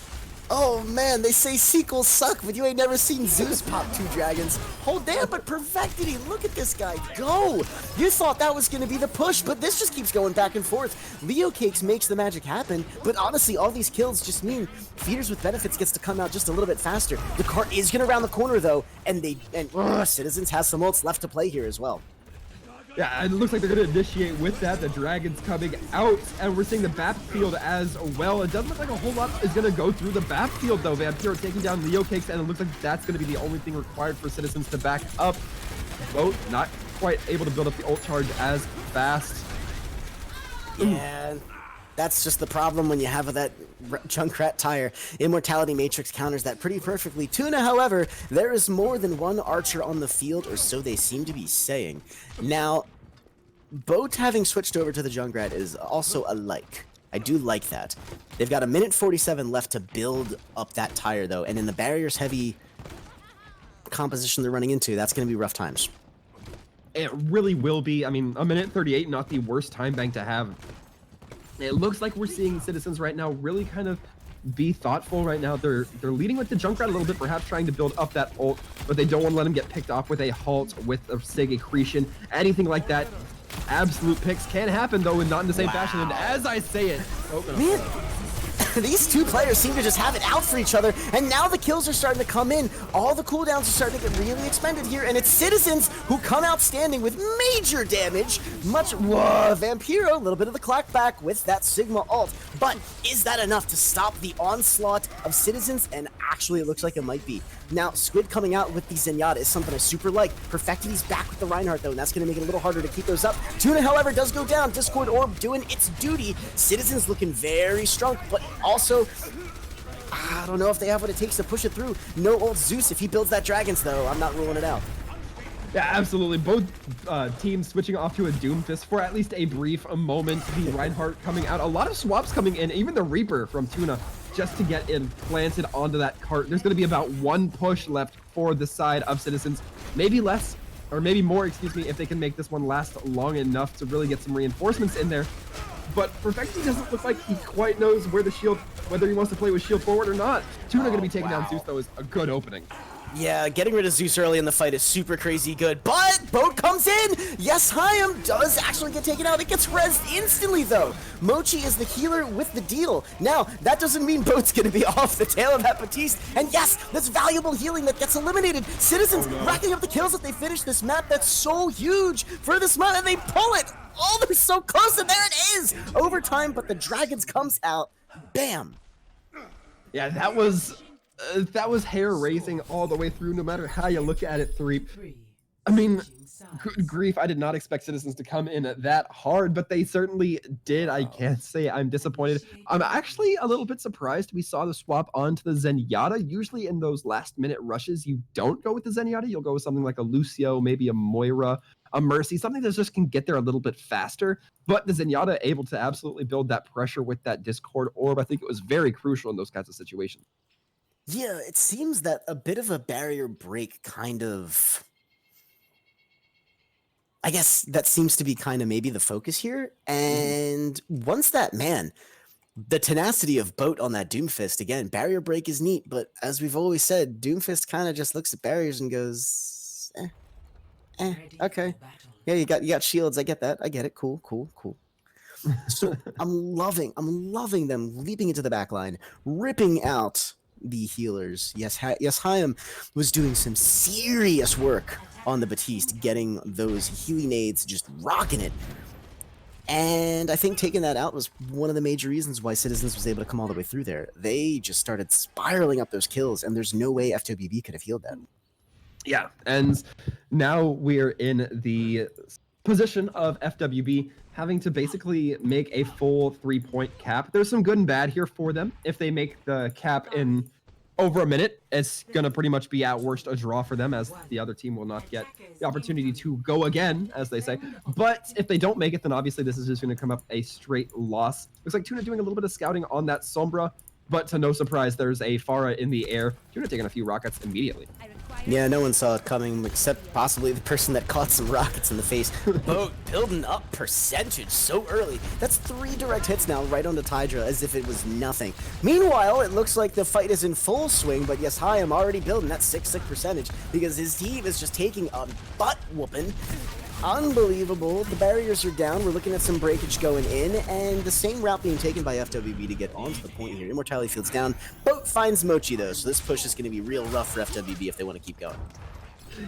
Oh man, they say sequels suck, but you ain't never seen Zeus pop 2 dragons. Hold damn, but Perfectity, look at this guy go! You thought that was gonna be the push, but this just keeps going back and forth. Leo Cakes makes the magic happen, but honestly, all these kills just mean Feeders with Benefits gets to come out just a little bit faster. The cart is gonna round the corner though, and Citizens has some ults left to play here as well. Yeah, and it looks like they're going to initiate with that. The Dragon's coming out, and we're seeing the backfield as well. It doesn't look like a whole lot is going to go through the backfield, though. Vampiro taking down Leo Cakes, and it looks like that's going to be the only thing required for Citizens to back up. Boat not quite able to build up the ult charge as fast. Yeah, that's just the problem when you have that Junkrat tire. Immortality Matrix counters that pretty perfectly. Tuna, however, there is more than one archer on the field, or so they seem to be saying. Now, Boat having switched over to the Junkrat is also a like. I do like that. They've got 1:47 left to build up that tire, though, and in the barriers heavy composition they're running into, that's going to be rough times. It really will be. I mean, 1:38, not the worst time bank to have. It looks like we're seeing Citizens right now really kind of be thoughtful right now. They're leading with the Junkrat a little bit, perhaps trying to build up that ult, but they don't want to let him get picked off with a halt, with a Sig accretion, anything like that. Absolute picks can happen though, and not in the same fashion. And as I say it, Man, these two players seem to just have it out for each other, and now the kills are starting to come in. All the cooldowns are starting to get really expended here, and it's Citizens who come out standing with major damage. Vampiro, a little bit of the clock back with that Sigma ult. But is that enough to stop the onslaught of Citizens? And actually, it looks like it might be. Now, Squid coming out with the Zenyatta is something I super like. Perfectidy's back with the Reinhardt, though, and that's going to make it a little harder to keep those up. Tuna, however, does go down. Discord Orb doing its duty. Citizens looking very strong, but also, I don't know if they have what it takes to push it through. No old Zeus. If he builds that Dragons, though, I'm not ruling it out. Yeah, absolutely. Both teams switching off to a Doomfist for at least a brief moment. The Reinhardt coming out. A lot of swaps coming in. Even the Reaper from Tuna just to get implanted onto that cart. There's going to be about one push left for the side of Citizens. Maybe less, or maybe more, excuse me, if they can make this one last long enough to really get some reinforcements in there. But Perfecti doesn't look like he quite knows where the shield, whether he wants to play with shield forward or not. Tuna going to be taking down Zeus, though, is a good opening. Yeah, getting rid of Zeus early in the fight is super crazy good, but Boat comes in! Yes, Hyam does actually get taken out. It gets rezzed instantly, though. Mochi is the healer with the deal. Now, that doesn't mean Boat's gonna be off the tail of that Batiste, and yes, that's valuable healing that gets eliminated. Citizens racking up the kills that they finish this map that's so huge for this month, and they pull it! Oh, they're so close, and there it is! Overtime, but the Dragons comes out. Bam! Yeah, that was hair-raising all the way through, no matter how you look at it, Threep. I mean, good grief, I did not expect Citizens to come in that hard, but they certainly did. I can't say I'm disappointed. I'm actually a little bit surprised we saw the swap onto the Zenyatta. Usually in those last-minute rushes, you don't go with the Zenyatta. You'll go with something like a Lucio, maybe a Moira, a Mercy, something that just can get there a little bit faster. But the Zenyatta able to absolutely build that pressure with that Discord Orb. I think it was very crucial in those kinds of situations. Yeah, it seems that a bit of a barrier break kind of... I guess that seems to be kind of maybe the focus here. And once that, man, the tenacity of Boat on that Doomfist, again, barrier break is neat, but as we've always said, Doomfist kind of just looks at barriers and goes, okay. Yeah, you got shields, I get that. I get it. Cool. So I'm loving them leaping into the back line, ripping out the healers. Yes, Hyam was doing some serious work on the Batiste, getting those healing nades, just rocking it. And I think taking that out was one of the major reasons why Citizens was able to come all the way through there. They just started spiraling up those kills, and there's no way FWB could have healed that. Yeah, and now we're in the position of FWB having to basically make a full 3-point cap. There's some good and bad here for them. If they make the cap in over a minute, it's going to pretty much be at worst a draw for them, as the other team will not get the opportunity to go again, as they say. But if they don't make it, then obviously this is just going to come up a straight loss. Looks like Tuna doing a little bit of scouting on that Sombra, but to no surprise, there's a Pharah in the air. Tuna taking a few rockets immediately. Yeah, no one saw it coming except possibly the person that caught some rockets in the face. Boat building up percentage so early. That's 3 direct hits now right onto Tydra as if it was nothing. Meanwhile, it looks like the fight is in full swing, but yes, Hyam already building that 6 percentage because his team is just taking a butt whooping. Unbelievable. The barriers are down. We're looking at some breakage going in, and the same route being taken by FWB to get onto the point here. Immortality Field's down. Boat finds Mochi, though, so this push is going to be real rough for FWB if they want to keep going.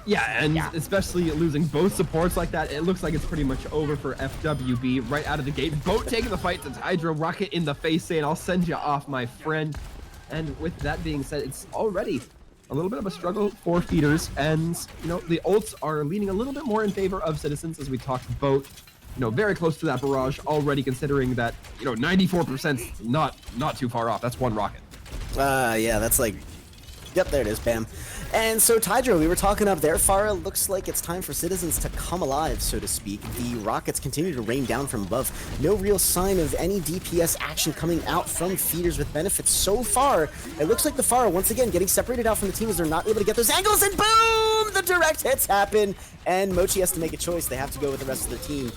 Yeah, and especially losing both supports like that, it looks like it's pretty much over for FWB right out of the gate. Boat taking the fight to Hydra, rocket in the face saying, "I'll send you off, my friend." And with that being said, it's already a little bit of a struggle for feeders, and the ults are leaning a little bit more in favor of Citizens, as we talked about. Very close to that barrage already, considering that 94% not too far off. That's one rocket. Yeah, that's like, yep, there it is, bam. And so Tydro, we were talking up there, Pharah, looks like it's time for Citizens to come alive, so to speak. The rockets continue to rain down from above. No real sign of any DPS action coming out from feeders with benefits so far. It looks like the Pharah, once again, getting separated out from the team as they're not able to get those angles, and boom! The direct hits happen, and Mochi has to make a choice. They have to go with the rest of the team.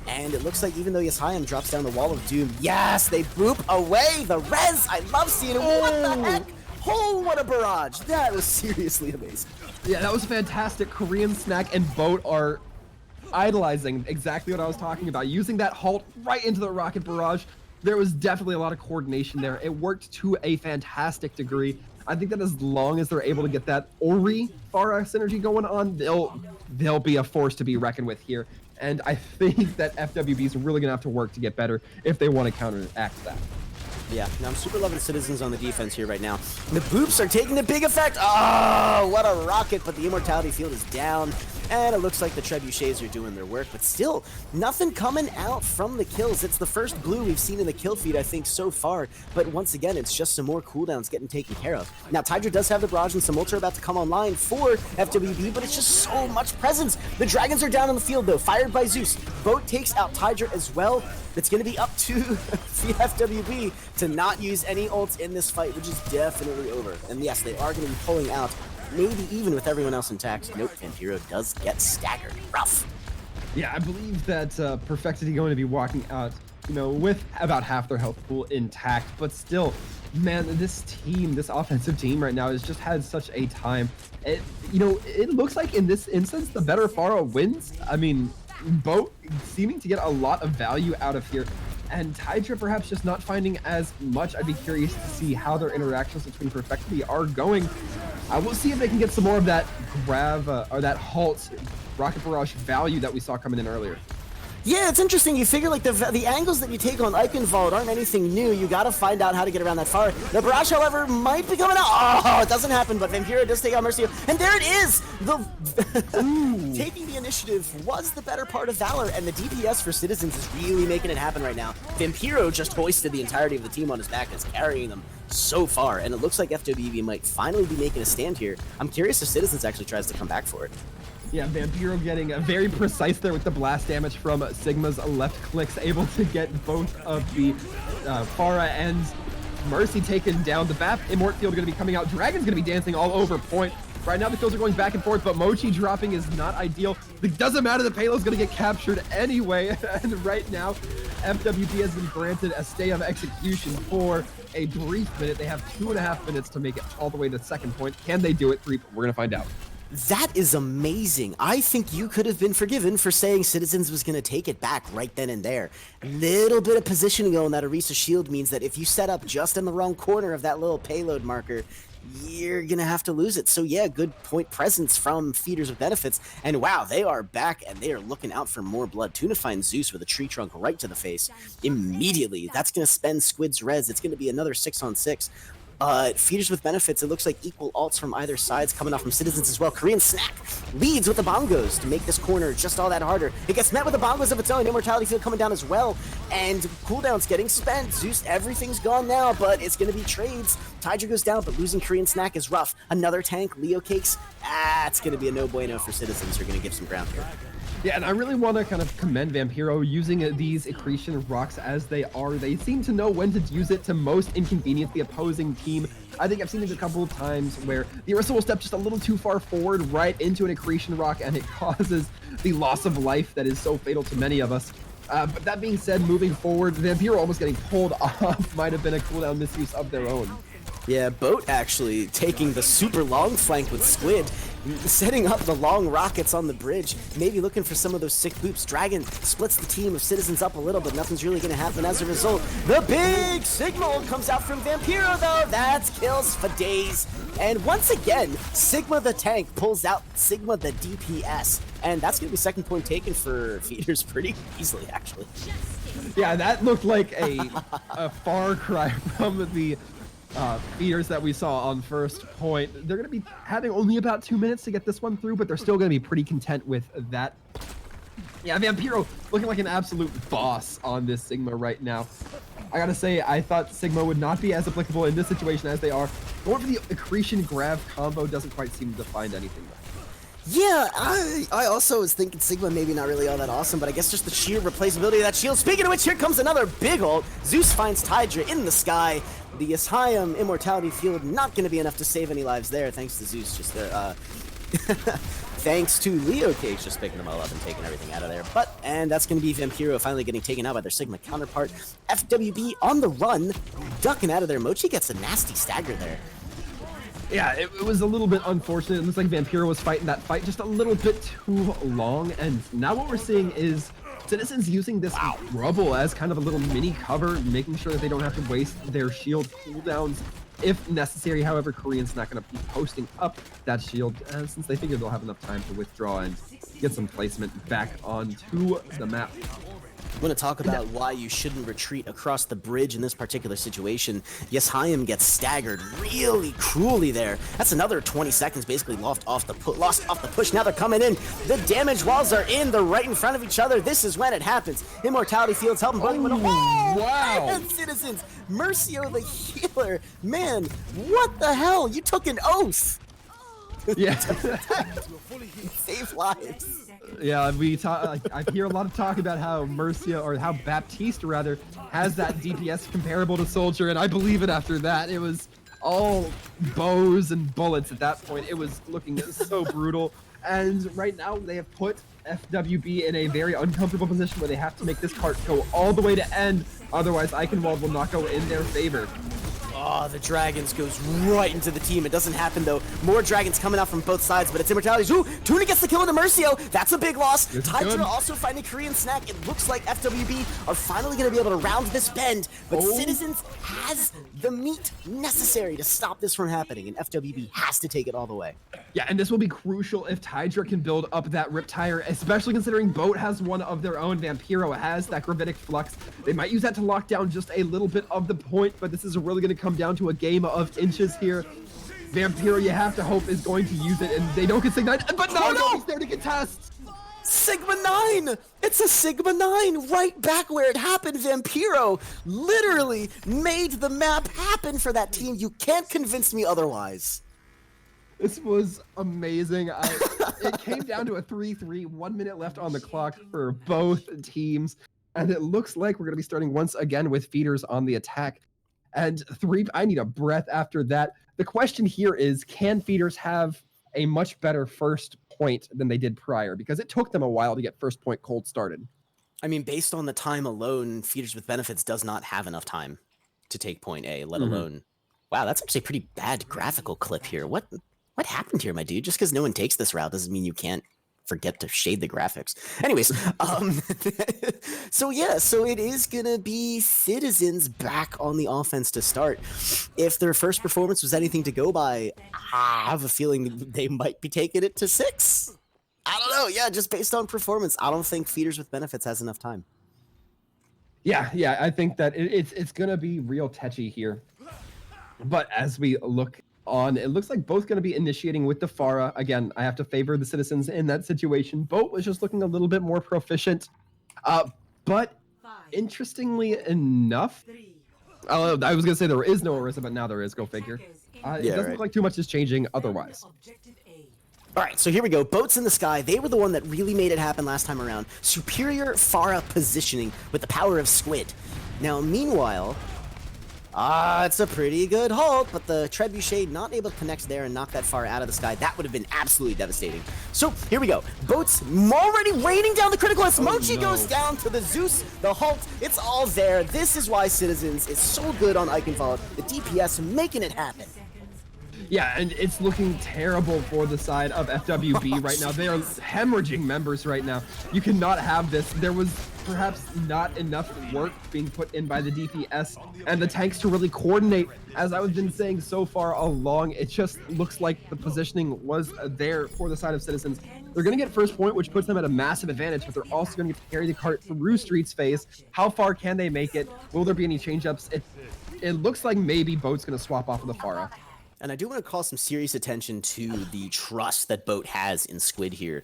And it looks like even though Yeshayim drops down the wall of doom, yes, they boop away the res. I love seeing it. What the heck? Oh, what a barrage. That was seriously amazing. Yeah, that was fantastic. Korean Snack and Boat are idolizing exactly what I was talking about. Using that halt right into the rocket barrage. There was definitely a lot of coordination there. It worked to a fantastic degree. I think that as long as they're able to get that Ori Pharah synergy going on, they'll be a force to be reckoned with here. And I think that FWB is really going to have to work to get better if they want to counteract that. Yeah, now I'm super loving Citizens on the defense here right now. The boops are taking a big effect. Oh, what a rocket, but the Immortality Field is down. And it looks like the Trebuchets are doing their work, but still, nothing coming out from the kills. It's the first blue we've seen in the kill feed, I think, so far. But once again, it's just some more cooldowns getting taken care of. Now, Tydra does have the barrage and some ults are about to come online for FWB, but it's just so much presence. The Dragons are down on the field, though, fired by Zeus. Boat takes out Tydra as well. It's going to be up to the FWB to not use any ults in this fight, which is definitely over. And yes, they are going to be pulling out, maybe even with everyone else intact. Nope, Vampiro does get staggered. Rough. Yeah, I believe that Perfectity going to be walking out, with about half their health pool intact. But still, man, this team, this offensive team right now has just had such a time. It looks like in this instance, the better Pharah wins. I mean, Boat seeming to get a lot of value out of here, and Tydra perhaps just not finding as much. I'd be curious to see how their interactions between Perfectity are going. I will see if they can get some more of that or that halt rocket barrage value that we saw coming in earlier. Yeah, it's interesting. You figure like the angles that you take on Eichenwald aren't anything new. You got to find out how to get around that far. The barrage, however, might be coming out. Oh, it doesn't happen, but Vampiro does take out Mercy. And there it is! Taking the initiative was the better part of Valor, and the DPS for Citizens is really making it happen right now. Vampiro just hoisted the entirety of the team on his back and is carrying them so far, and it looks like FWB might finally be making a stand here. I'm curious if Citizens actually tries to come back for it. Yeah, Vampiro getting very precise there with the blast damage from Sigma's left clicks, able to get both of the Pharah and Mercy taken down. The BAP Immort Field going to be coming out. Dragon's going to be dancing all over point. Right now the kills are going back and forth, but Mochi dropping is not ideal. It doesn't matter, the payload's going to get captured anyway. And right now, FWB has been granted a stay of execution for a brief minute. They have 2.5 minutes to make it all the way to the second point. Can they do it? 3? We're going to find out. That is amazing. I think you could have been forgiven for saying Citizens was going to take it back right then and there. A little bit of positioning on that Orisa shield means that if you set up just in the wrong corner of that little payload marker, you're going to have to lose it. So yeah, good point presence from Feeders with Benefits. And wow, they are back and they are looking out for more blood. Tuna finds Zeus with a tree trunk right to the face immediately. That's going to spend Squid's res. It's going to be another 6-on-6. Feeders with Benefits, it looks like equal ults from either sides coming off from Citizens as well. Korean Snack leads with the bongos to make this corner just all that harder. It gets met with the bongos of its own. Immortality Field coming down as well. And cooldown's getting spent. Zeus, everything's gone now, but it's going to be trades. Tydra goes down, but losing Korean Snack is rough. Another tank, Leo Cakes. It's going to be a no bueno for Citizens who are going to give some ground here. Yeah, and I really want to kind of commend Vampiro using these accretion rocks as they are. They seem to know when to use it to most inconvenience the opposing team. I think I've seen it a couple of times where the Orisa will step just a little too far forward right into an accretion rock, and it causes the loss of life that is so fatal to many of us. But that being said, moving forward, Vampiro almost getting pulled off might have been a cooldown misuse of their own. Yeah, Boat actually taking the super long flank with Squid, setting up the long rockets on the bridge, maybe looking for some of those sick boops. Dragon splits the team of Citizens up a little, but nothing's really going to happen as a result. The big signal comes out from Vampiro, though. That's kills for days. And once again, Sigma the tank pulls out Sigma the DPS. And that's going to be second point taken for Feeders pretty easily, actually. Yeah, that looked like a far cry from the feeders that we saw on first point. They're going to be having only about 2 minutes to get this one through, but they're still going to be pretty content with that. Yeah, Vampiro looking like an absolute boss on this Sigma right now. I gotta say, I thought Sigma would not be as applicable in this situation as they are. Going for the accretion grab combo doesn't quite seem to find anything though. Yeah, I also was thinking Sigma maybe not really all that awesome, but I guess just the sheer replaceability of that shield. Speaking of which, here comes another big ult. Zeus finds Tydra in the sky. The Yeshayim Immortality Field not going to be enough to save any lives there, thanks to Zeus just there. Thanks to Leo Cage just picking them all up and taking everything out of there. And that's going to be Vampiro finally getting taken out by their Sigma counterpart. FWB on the run, ducking out of there. Mochi gets a nasty stagger there. Yeah, it was a little bit unfortunate. It looks like Vampiro was fighting that fight just a little bit too long. And now what we're seeing is Citizens using this rubble as kind of a little mini cover, making sure that they don't have to waste their shield cooldowns if necessary. However, Korean's not going to be posting up that shield since they figure they'll have enough time to withdraw and get some placement back onto the map. I'm going to talk about why you shouldn't retreat across the bridge in this particular situation. Yeshayim gets staggered really cruelly there. That's another 20 seconds basically lost off the push. Now they're coming in. The damage walls are in. They're right in front of each other. This is when it happens. Immortality Fields helping both. Wow. And Citizens. Mercio the healer. Man, what the hell? You took an oath. Yeah. Save lives. Yeah, I hear a lot of talk about how Mercia, or how Baptiste rather, has that DPS comparable to Soldier, and I believe it after that. It was all bows and bullets at that point. It was looking so brutal. And right now they have put FWB in a very uncomfortable position where they have to make this cart go all the way to end. Otherwise, Eichenwald will not go in their favor. Oh, the Dragons goes right into the team. It doesn't happen, though. More Dragons coming out from both sides, but it's Immortalities. Ooh, Tuna gets the kill into Mercio. That's a big loss. Tydra also finding Korean Snack. It looks like FWB are finally going to be able to round this bend, but Citizens has the meat necessary to stop this from happening, and FWB has to take it all the way. Yeah, and this will be crucial if Tydra can build up that Riptire, especially considering Boat has one of their own. Vampiro has that Gravitic Flux. They might use that to lock down just a little bit of the point, but this is really going to come down to a game of inches here. Vampiro, you have to hope, is going to use it, and they don't get Sigma 9, but no, he's there to contest! Sigma 9! It's a Sigma 9 right back where it happened. Vampiro literally made the map happen for that team. You can't convince me otherwise. This was amazing. It came down to a 3-3, 1 minute left on the clock for both teams, and it looks like we're going to be starting once again with feeders on the attack. And I need a breath after that. The question here is, can feeders have a much better first point than they did prior? Because it took them a while to get first point cold started. I mean, based on the time alone, Feeders with Benefits does not have enough time to take point A, let alone... Wow, that's actually a pretty bad graphical clip here. What happened here, my dude? Just because no one takes this route doesn't mean you can't forget to shade the graphics. Anyways, so it is gonna be Citizens back on the offense to start. If their first performance was anything to go by, I have a feeling they might be taking it to 6. I don't know. Yeah, just based on performance, I don't think Feeders with Benefits has enough time. Yeah, I think that it's gonna be real tetchy here. But as we look on, it looks like both going to be initiating with the Pharah. Again, I have to favor the Citizens in that situation. Boat was just looking a little bit more proficient. But interestingly enough, I was going to say there is no Orisa, but now there is. Go figure. It doesn't look like too much is changing otherwise. All right, so here we go. Boats in the sky. They were the one that really made it happen last time around. Superior Pharah positioning with the power of Squid. Now, meanwhile... it's a pretty good halt, but the Trebuchet not able to connect there and knock that far out of the sky. That would have been absolutely devastating. So here we go. Boats already raining down the critical as Mochi goes down to the Zeus, the halt. It's all there. This is why Citizens is so good on Eichenwald. The DPS making it happen. Yeah, and it's looking terrible for the side of FWB right now. They are hemorrhaging members right now. You cannot have this. There was perhaps not enough work being put in by the DPS and the tanks to really coordinate. As I've been saying so far along, it just looks like the positioning was there for the side of Citizens. They're going to get first point, which puts them at a massive advantage, but they're also going to get to carry the cart through Streets phase. How far can they make it? Will there be any change-ups? it looks like maybe Boat's going to swap off of the Pharah. And I do want to call some serious attention to the trust that Boat has in Squid here.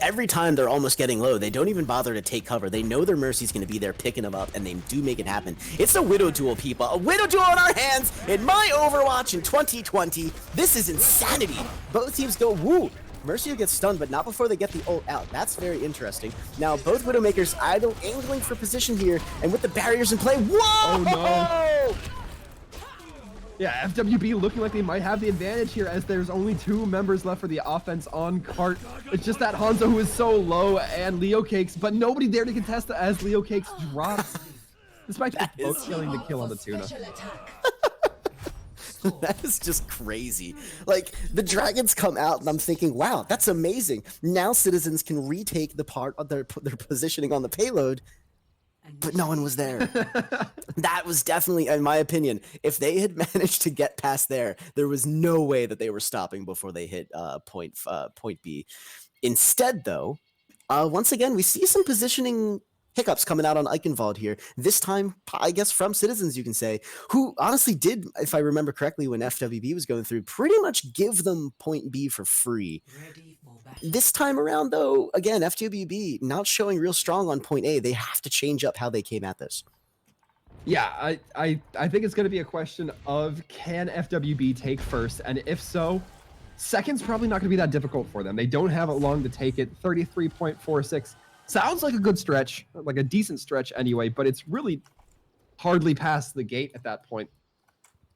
Every time they're almost getting low, they don't even bother to take cover. They know their Mercy's going to be there picking them up, and they do make it happen. It's a Widow duel, people. A Widow duel on our hands in my Overwatch in 2020. This is insanity. Both teams go, woo. Mercy will get stunned, but not before they get the ult out. That's very interesting. Now, both Widowmakers idle, angling for position here, and with the barriers in play, whoa! Oh, no. Yeah, FWB looking like they might have the advantage here as there's only 2 members left for the offense on cart. It's just that Hanzo who is so low and Leo Cakes, but nobody there to contest it as Leo Cakes drops. Despite both killing the kill on the Tuna. That is just crazy. Like, the dragons come out and I'm thinking, wow, that's amazing. Now Citizens can retake the part of their positioning on the payload, but no one was there. That was definitely, in my opinion, if they had managed to get past there was no way that they were stopping before they hit point B. Instead, though, once again, we see some positioning hiccups coming out on Eichenwald here. This time, I guess, from Citizens, you can say, who honestly did, if I remember correctly, when FWB was going through, pretty much give them point B for free. This time around, though, again, FWB not showing real strong on point A. They have to change up how they came at this. Yeah, I think it's going to be a question of can FWB take first, and if so, second's probably not going to be that difficult for them. They don't have it long to take it. 33.46 sounds like a good stretch, like a decent stretch anyway, but it's really hardly past the gate at that point.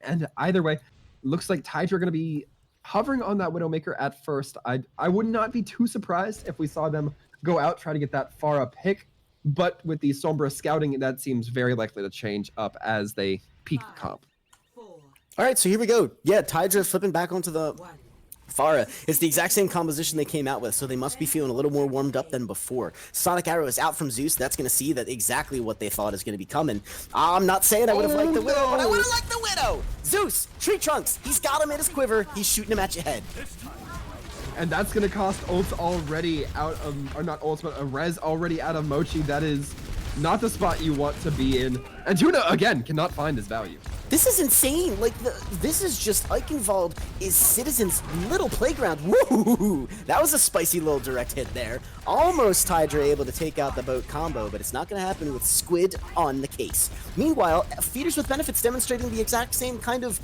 And either way, looks like Tidra are going to be hovering on that Widowmaker at first. I would not be too surprised if we saw them go out, try to get that far up pick, but with the Sombra scouting, that seems very likely to change up as they peak the comp. All right, so here we go. Yeah, Tidra flipping back onto the Pharah. It's the exact same composition they came out with, so they must be feeling a little more warmed up than before. Sonic Arrow is out from Zeus. That's going to see that exactly what they thought is going to be coming. I'm not saying I would have liked the Widow, but I would have liked the Widow! Zeus! Tree Trunks! He's got him in his quiver. He's shooting him at your head. And that's going to cost ults already out of, or not ults, but a res already out of Mochi. That is not the spot you want to be in. And Tuna, again, cannot find his value. This is insane. Like, this is just Eichenwald is Citizens' little playground. Woo! That was a spicy little direct hit there. Almost Tidra able to take out the Boat combo, but it's not going to happen with Squid on the case. Meanwhile, Feeders with Benefits demonstrating the exact same kind of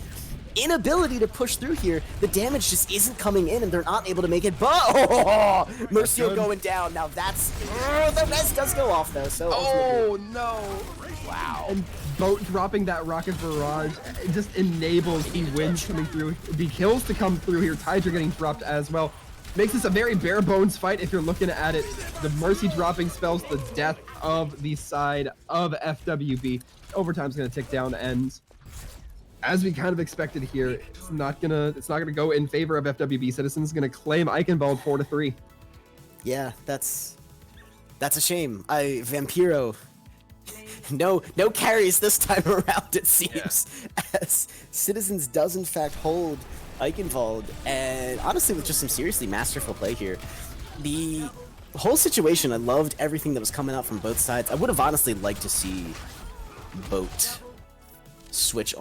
inability to push through here. The damage just isn't coming in, and they're not able to make it. But Mercio going down. Now that's the res does go off though. So no! Wow. And Boat dropping that rocket barrage, it just enables the wins coming through, the kills to come through here. Tidra getting dropped as well. Makes this a very bare bones fight if you're looking at it. The Mercy dropping spells the death of the side of FWB. Overtime's gonna tick down, and as we kind of expected here, it's not gonna go in favor of FWB. Citizens gonna claim Eichenwald 4-3. Yeah, that's a shame. Vampiro. No carries this time around, it seems. Yeah. As Citizens does in fact hold Eichenwald, and honestly with just some seriously masterful play here. The whole situation, I loved everything that was coming out from both sides. I would have honestly liked to see Boat switch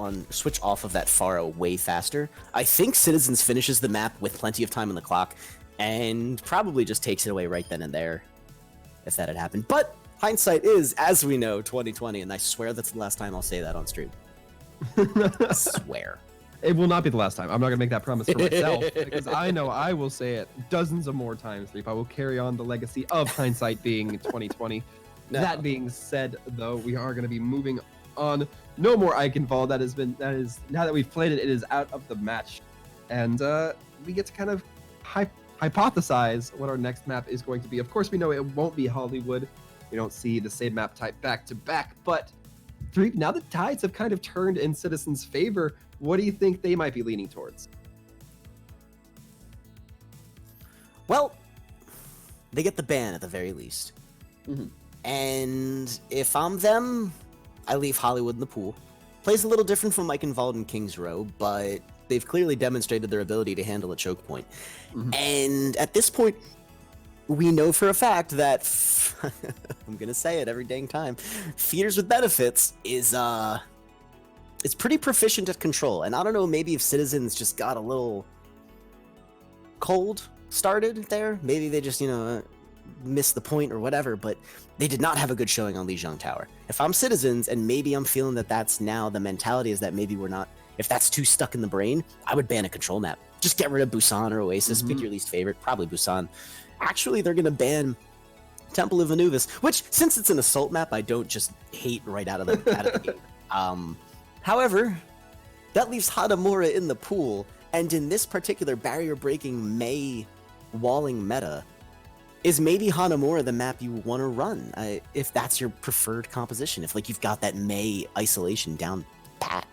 off of that Pharah way faster. I think Citizens finishes the map with plenty of time on the clock, and probably just takes it away right then and there, if that had happened. But hindsight is, as we know, 2020, and I swear that's the last time I'll say that on stream. I swear. It will not be the last time. I'm not going to make that promise for myself, because I know I will say it dozens of more times, Reap. I will carry on the legacy of hindsight being 2020. No. That being said, though, we are going to be moving on. No more Eichenwald. That is now that we've played it, it is out of the match. And we get to kind of hypothesize what our next map is going to be. Of course, we know it won't be Hollywood. We don't see the same map type back to back, but now the tides have kind of turned in Citizens' favor. What do you think they might be leaning towards? Well, they get the ban at the very least. Mm-hmm. And if I'm them, I leave Hollywood in the pool. Plays a little different from Eichenwald and Kings Row, but they've clearly demonstrated their ability to handle a choke point. Mm-hmm. And at this point, we know for a fact that, I'm going to say it every dang time, Feeders with Benefits is is pretty proficient at control. And I don't know, maybe if Citizens just got a little cold started there, maybe they just, missed the point or whatever, but they did not have a good showing on Lijiang Tower. If I'm Citizens, and maybe I'm feeling that that's now the mentality is that maybe we're not, if that's too stuck in the brain, I would ban a control map. Just get rid of Busan or Oasis, pick your least favorite, probably Busan. Actually, they're going to ban Temple of Anubis, which, since it's an assault map, I don't just hate right out of the gate. However, that leaves Hanamura in the pool, and in this particular barrier-breaking Mei walling meta, is maybe Hanamura the map you want to run, if that's your preferred composition, if you've got that Mei isolation down pat.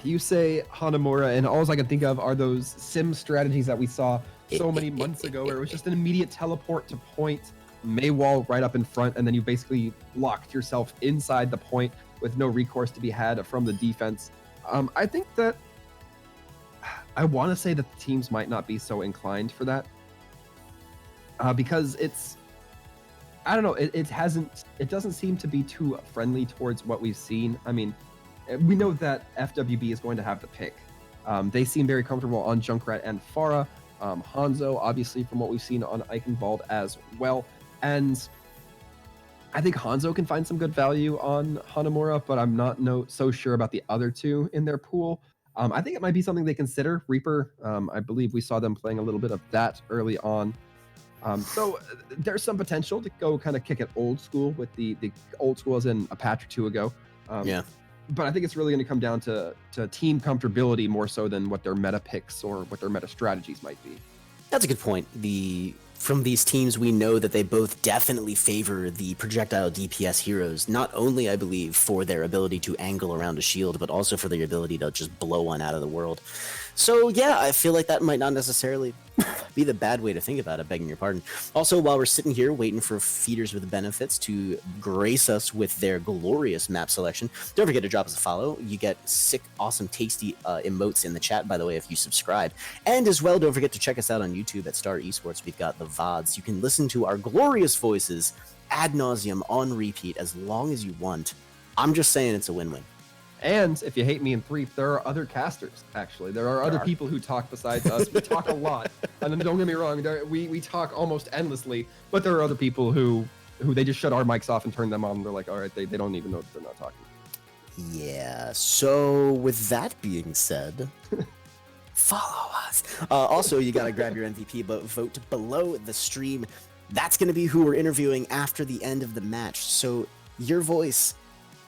You say Hanamura, and all I can think of are those sim strategies that we saw so many months ago, where it was just an immediate teleport to point, Mei wall right up in front, and then you basically locked yourself inside the point with no recourse to be had from the defense. I think that I want to say that the teams might not be so inclined for that, because I don't know, it doesn't seem to be too friendly towards what we've seen. I mean, we know that FWB is going to have the pick. They seem very comfortable on Junkrat and Pharah. Hanzo, obviously, from what we've seen on Eichenwald as well. And I think Hanzo can find some good value on Hanamura, but I'm not so sure about the other two in their pool. I think it might be something they consider. Reaper, I believe we saw them playing a little bit of that early on. So there's some potential to go kind of kick it old school with the old school as in a patch or two ago. Yeah. But I think it's really going to come down to team comfortability more so than what their meta picks or what their meta strategies might be. That's a good point. From these teams, we know that they both definitely favor the projectile DPS heroes, not only, I believe, for their ability to angle around a shield, but also for their ability to just blow one out of the world. So yeah, I feel like that might not necessarily be the bad way to think about it, begging your pardon. Also, while we're sitting here waiting for feeders with benefits to grace us with their glorious map selection, don't forget to drop us a follow. You get sick, awesome, tasty emotes in the chat, by the way, if you subscribe. And as well, don't forget to check us out on YouTube at Star Esports. We've got the VODs. You can listen to our glorious voices ad nauseum on repeat as long as you want. I'm just saying it's a win-win. And if you hate me in 3, there are other casters, actually. There are other people who talk besides us. We talk a lot. And then don't get me wrong, we talk almost endlessly, but there are other people who they just shut our mics off and turn them on. They're like, all right, they don't even know that they're not talking. Yeah, so with that being said, follow us. Also, you got to grab your MVP, but vote below the stream. That's going to be who we're interviewing after the end of the match. So your voice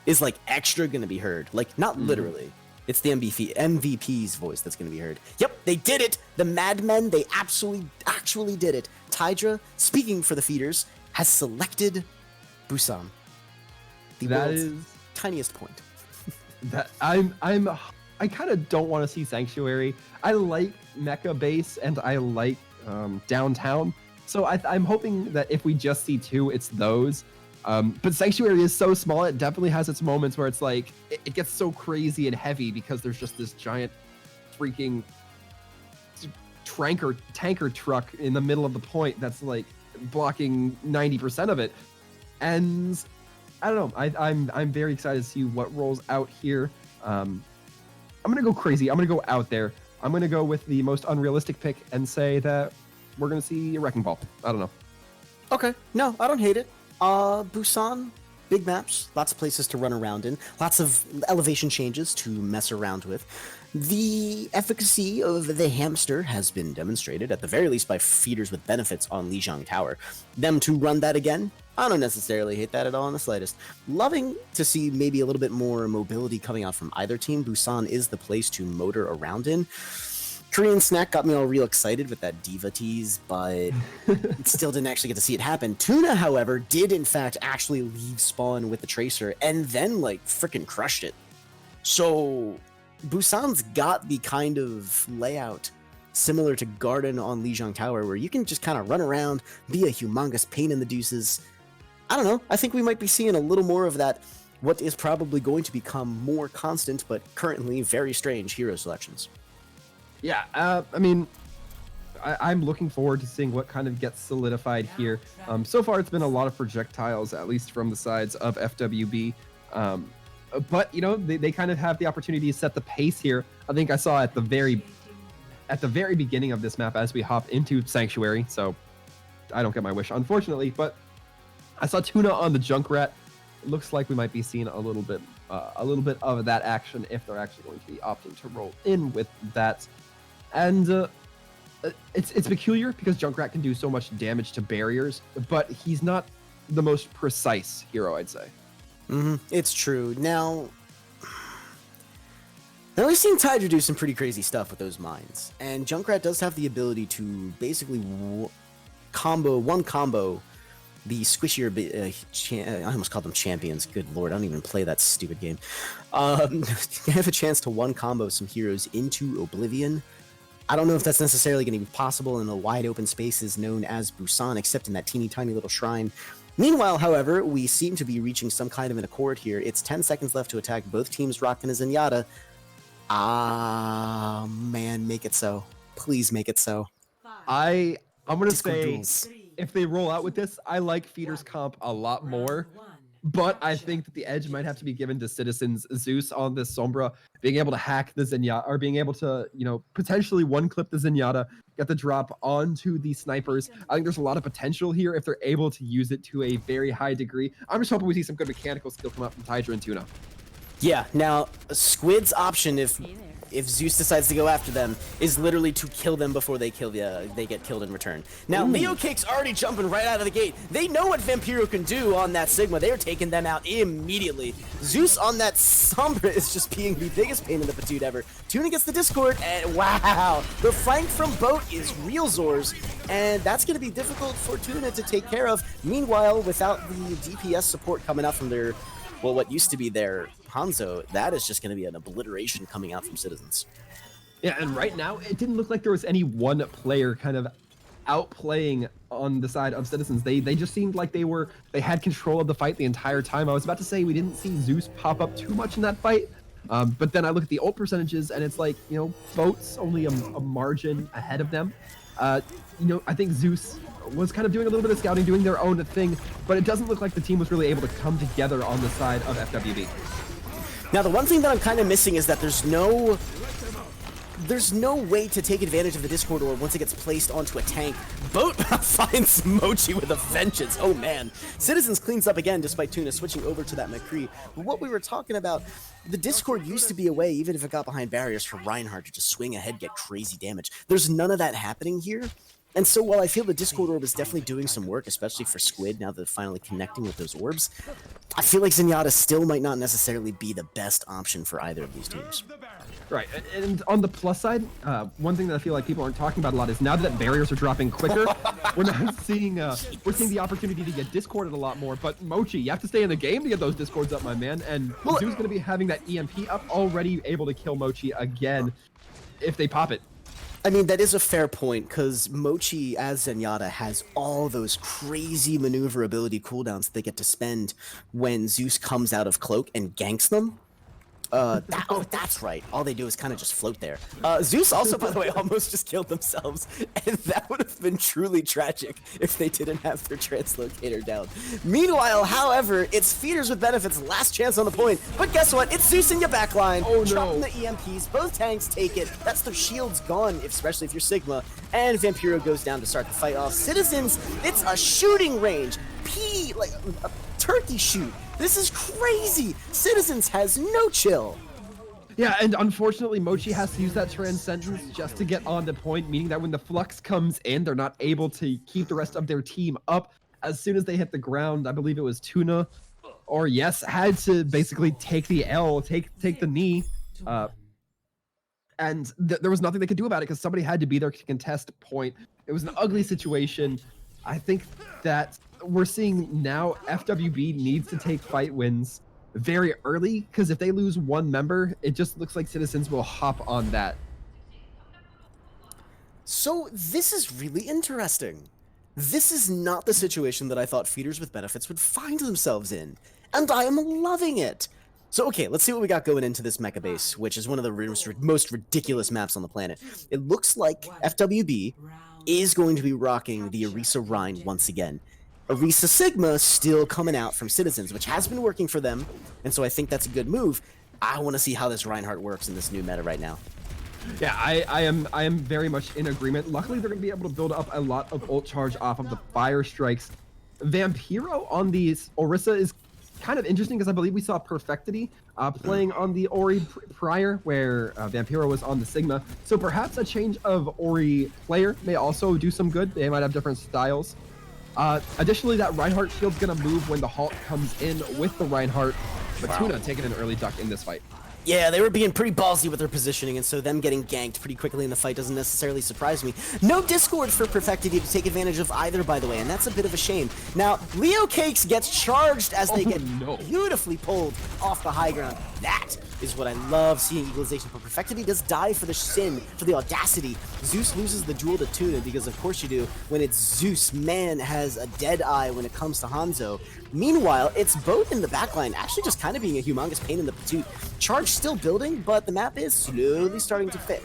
is extra going to be heard. Not literally. It's the MVP's voice that's going to be heard. Yep, they did it. The Madmen, they actually did it. Tydra, speaking for the feeders, has selected Busan. The world's tiniest point. I kind of don't want to see Sanctuary. I like Mecha Base and I like Downtown. So I'm hoping that if we just see 2, it's those. But Sanctuary is so small, it definitely has its moments where it's it gets so crazy and heavy because there's just this giant freaking tanker truck in the middle of the point that's blocking 90% of it. And I don't know, I'm very excited to see what rolls out here. I'm gonna go crazy. I'm gonna go out there. I'm gonna go with the most unrealistic pick and say that we're gonna see a Wrecking Ball. I don't know. Okay, no, I don't hate it. Busan, big maps, lots of places to run around in, lots of elevation changes to mess around with. The efficacy of the hamster has been demonstrated, at the very least by feeders with benefits on Lijiang Tower. Them to run that again, I don't necessarily hate that at all in the slightest. Loving to see maybe a little bit more mobility coming out from either team. Busan is the place to motor around in. Korean Snack got me all real excited with that Diva tease, but still didn't actually get to see it happen. Tuna, however, did in fact actually leave spawn with the Tracer and then freaking crushed it. So Busan's got the kind of layout similar to Garden on Lijiang Tower where you can just kind of run around, be a humongous pain in the deuces. I don't know, I think we might be seeing a little more of that, what is probably going to become more constant but currently very strange hero selections. Yeah, I mean, I'm looking forward to seeing what kind of gets solidified here. So far, it's been a lot of projectiles, at least from the sides of FWB. but you know, they kind of have the opportunity to set the pace here. I think I saw at the very beginning of this map as we hop into Sanctuary, so I don't get my wish, unfortunately, but I saw Tuna on the Junkrat. It looks like we might be seeing a little bit of that action if they're actually going to be opting to roll in with that. And it's peculiar because Junkrat can do so much damage to barriers, but he's not the most precise hero, I'd say. It's true. Now we've seen Tydra do some pretty crazy stuff with those mines, and Junkrat does have the ability to basically one combo the squishier, I almost called them champions. Good lord, I don't even play that stupid game. You have a chance to one combo some heroes into oblivion. I don't know if that's necessarily going to be possible in the wide open spaces known as Busan, except in that teeny tiny little shrine. Meanwhile, however, we seem to be reaching some kind of an accord here. It's 10 seconds left to attack. Both teams rocking a Zenyatta. Ah, man, make it so. Please make it so. I'm gonna Discord say duels. if they roll out with this, I like Feeder's comp a lot more. But I think that the edge might have to be given to Citizens Zeus on this Sombra, being able to hack the Zenyatta, or being able to, you know, potentially one-clip the Zenyatta, get the drop onto the snipers. I think there's a lot of potential here if they're able to use it to a very high degree. I'm just hoping we see some good mechanical skill come out from Tydra and Tuna. Yeah, now, Squid's option, if Zeus decides to go after them, is literally to kill them before they get killed in return. Now, Leo Cake's already jumping right out of the gate. They know what Vampiro can do on that Sigma. They are taking them out immediately. Zeus on that Sombra is just being the biggest pain in the patoot ever. Tuna gets the Discord, and wow, the flank from Boat is real Zors, and that's going to be difficult for Tuna to take care of. Meanwhile, without the DPS support coming out from their, well, what used to be their Hanzo, that is just going to be an obliteration coming out from Citizens. Yeah, and right now, it didn't look like there was any one player kind of outplaying on the side of Citizens. They just seemed like they had control of the fight the entire time. I was about to say we didn't see Zeus pop up too much in that fight, but then I look at the ult percentages, and it's like, you know, Boat's only a margin ahead of them. You know, I think Zeus was kind of doing a little bit of scouting, doing their own thing, but it doesn't look like the team was really able to come together on the side of FWB. Now, the one thing that I'm kind of missing is that there's no way to take advantage of the Discord orb once it gets placed onto a tank. Boat finds Mochi with a vengeance. Oh man. Citizens cleans up again despite Tuna switching over to that McCree. But what we were talking about, the Discord used to be a way, even if it got behind barriers, for Reinhardt to just swing ahead, get crazy damage. There's none of that happening here. And so while I feel the Discord orb is definitely doing some work, especially for Squid now that they're finally connecting with those orbs, I feel like Zenyatta still might not necessarily be the best option for either of these teams. Right, and on the plus side, one thing that I feel like people aren't talking about a lot is now that barriers are dropping quicker, we're not seeing we're seeing the opportunity to get discorded a lot more. But Mochi, you have to stay in the game to get those discords up, my man. And Zoo's going to be having that EMP up, already able to kill Mochi again if they pop it. I mean, that is a fair point, because Mochi as Zenyatta has all those crazy maneuverability cooldowns that they get to spend when Zeus comes out of Cloak and ganks them. That's right. All they do is kind of just float there. Zeus also, by the way, almost just killed themselves, and that would have been truly tragic if they didn't have their translocator down. Meanwhile, however, it's Feeders with Benefits' last chance on the point, but guess what? It's Zeus in your backline. Oh, no. Dropping the EMPs. Both tanks take it. That's their shields gone, especially if you're Sigma, and Vampiro goes down to start the fight off. Citizens, it's a shooting range. Like a turkey shoot. This is crazy! Citizens has no chill! Yeah, and unfortunately, Mochi has to use that Transcendence just to get on the point, meaning that when the Flux comes in, they're not able to keep the rest of their team up. As soon as they hit the ground, I believe it was Tuna, or Yes, had to basically take the L, take the knee, and there was nothing they could do about it because somebody had to be there to contest point. It was an ugly situation. I think that we're seeing now FWB needs to take fight wins very early, because if they lose one member, it just looks like Citizens will hop on that. So this is really interesting. This is not the situation that I thought Feeders with Benefits would find themselves in, and I am loving it. So okay, let's see what we got going into this mecha base, which is one of the most ridiculous maps on the planet. It looks like FWB is going to be rocking the Orisa Rhine once again. Orisa Sigma still coming out from Citizens, which has been working for them, and so I think that's a good move. I want to see how this Reinhardt works in this new meta right now. Yeah, I am very much in agreement. Luckily, they're going to be able to build up a lot of ult charge off of the fire strikes. Vampiro on the Orisa is kind of interesting because I believe we saw Perfectity playing on the Ori prior, where Vampiro was on the Sigma. So perhaps a change of Ori player may also do some good. They might have different styles. Additionally, that Reinhardt shield's going to move when the halt comes in with the Reinhardt. But Tuna taking an early duck in this fight. Yeah, they were being pretty ballsy with their positioning, and so them getting ganked pretty quickly in the fight doesn't necessarily surprise me. No Discord for Perfectity to take advantage of either, by the way, and that's a bit of a shame. Now, Leo Cakes gets charged as they get beautifully pulled off the high ground. That is what I love seeing equalization, but Perfecity does die for the sin, for the audacity. Zeus loses the duel to Tuna, because of course you do. When it's Zeus, man has a dead eye when it comes to Hanzo. Meanwhile, it's both in the backline, actually just kind of being a humongous pain in the patoot. Charge still building, but the map is slowly starting to fit.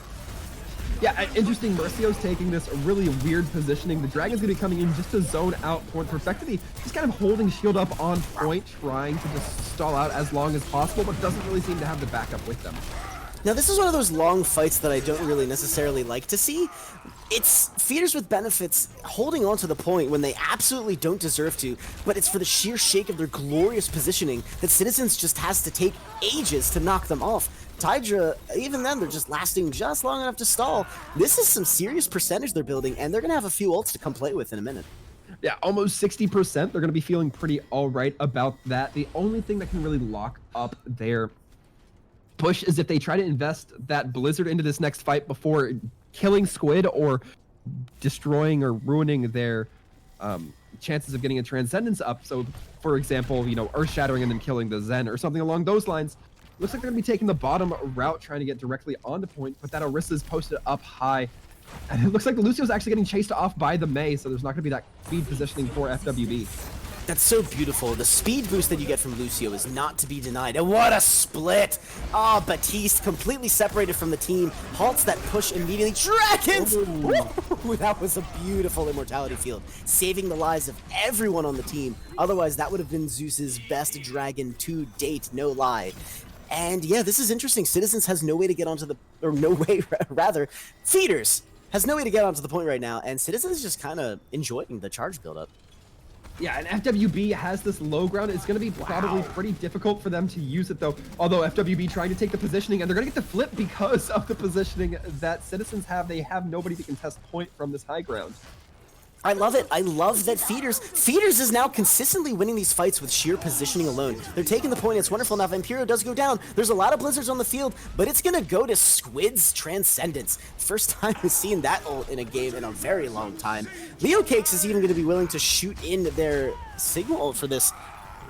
Yeah, interesting. Mercio's taking this really weird positioning. The Dragon's going to be coming in just to zone out toward Perfectity. He's kind of holding shield up on point, trying to just stall out as long as possible, but doesn't really seem to have the backup with them. Now, this is one of those long fights that I don't really necessarily like to see. It's feeders with benefits holding on to the point when they absolutely don't deserve to, but it's for the sheer shake of their glorious positioning that Citizens just has to take ages to knock them off. Tydra, even then, they're just lasting just long enough to stall. This is some serious percentage they're building, and they're going to have a few ults to come play with in a minute. Yeah, almost 60%. They're going to be feeling pretty all right about that. The only thing that can really lock up their push is if they try to invest that Blizzard into this next fight before killing Squid or destroying or ruining their chances of getting a Transcendence up. So, for example, you know, Earth-shattering and then killing the Zen or something along those lines. Looks like they're going to be taking the bottom route, trying to get directly onto point, but that Orisa's posted up high. And it looks like the Lucio's actually getting chased off by the Mei, so there's not going to be that speed positioning for FWB. That's so beautiful. The speed boost that you get from Lucio is not to be denied. And what a split! Ah, Batiste completely separated from the team. Halts that push immediately. Dragons! Ooh, that was a beautiful immortality field. Saving the lives of everyone on the team. Otherwise, that would have been Zeus's best dragon to date, no lie. And yeah, this is interesting. Citizens has no way to get onto the, or no way, rather, Feeders has no way to get onto the point right now, and Citizens is just kind of enjoying the charge buildup. Yeah, and FWB has this low ground. It's going to be probably pretty difficult for them to use it, though. Although FWB trying to take the positioning, and they're going to get the flip because of the positioning that Citizens have. They have nobody to contest point from this high ground. I love it. I love that Feeders is now consistently winning these fights with sheer positioning alone. They're taking the point. It's wonderful. Now Vampiro does go down. There's a lot of Blizzards on the field, but it's going to go to Squid's Transcendence. First time we've seen that ult in a game in a very long time. Leo Cakes is even going to be willing to shoot in their signal ult for this.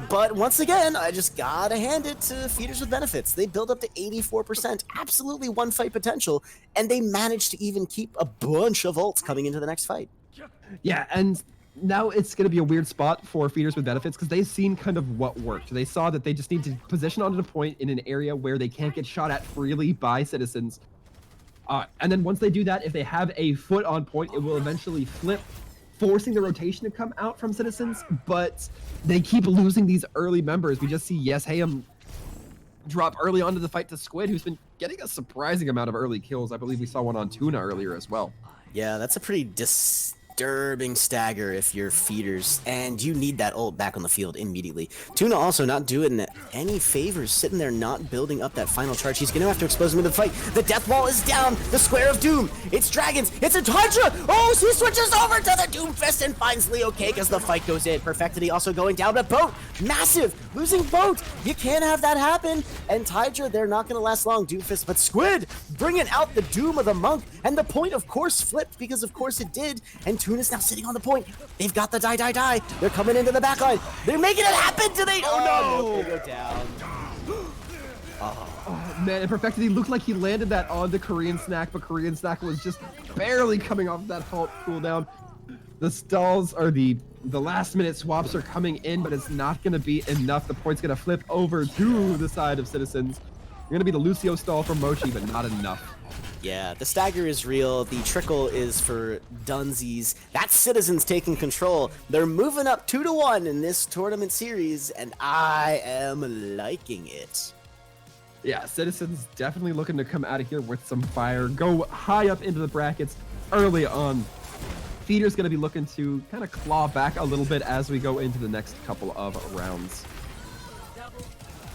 But once again, I just gotta hand it to Feeders with benefits. They build up to 84%, absolutely one fight potential, and they managed to even keep a bunch of ults coming into the next fight. Yeah, and now it's going to be a weird spot for Feeders with benefits because they've seen kind of what worked. They saw that they just need to position onto the point in an area where they can't get shot at freely by Citizens. And then once they do that, if they have a foot on point, it will eventually flip, forcing the rotation to come out from Citizens, but they keep losing these early members. We just see Yes Hayam drop early onto the fight to Squid, who's been getting a surprising amount of early kills. I believe we saw one on Tuna earlier as well. Yeah, that's a pretty disturbing stagger if you're Feeders, and you need that ult back on the field immediately. Tuna also not doing any favors, sitting there not building up that final charge. He's gonna have to expose him in the fight. The death wall is down, the square of doom. It's Dragons, it's a Tydra! Oh, he switches over to the Doom Fist and finds Leo Cake as the fight goes in. Perfectity also going down, but Boat, massive, losing Boat. You can't have that happen. And Tydra, they're not gonna last long, Doom Fist, but Squid bringing out the doom of the monk, and the point of course flipped because of course it did, and Tuna's now sitting on the point. They've got the die. They're coming into the backline. They're making it happen. Do they? Oh no! They go down. Oh man, and Perfectity looked like he landed that on the Korean Snack, but Korean Snack was just barely coming off that halt cooldown. The stalls are the last minute swaps are coming in, but it's not going to be enough. The point's going to flip over to the side of Citizens. Going to be the Lucio stall from Mochi, but not enough. Yeah, the stagger is real. The trickle is for Dunsies. That's Citizens taking control. They're moving up 2-1 in this tournament series, and I am liking it. Yeah, Citizens definitely looking to come out of here with some fire, go high up into the brackets early on. Feeder's going to be looking to kind of claw back a little bit as we go into the next couple of rounds.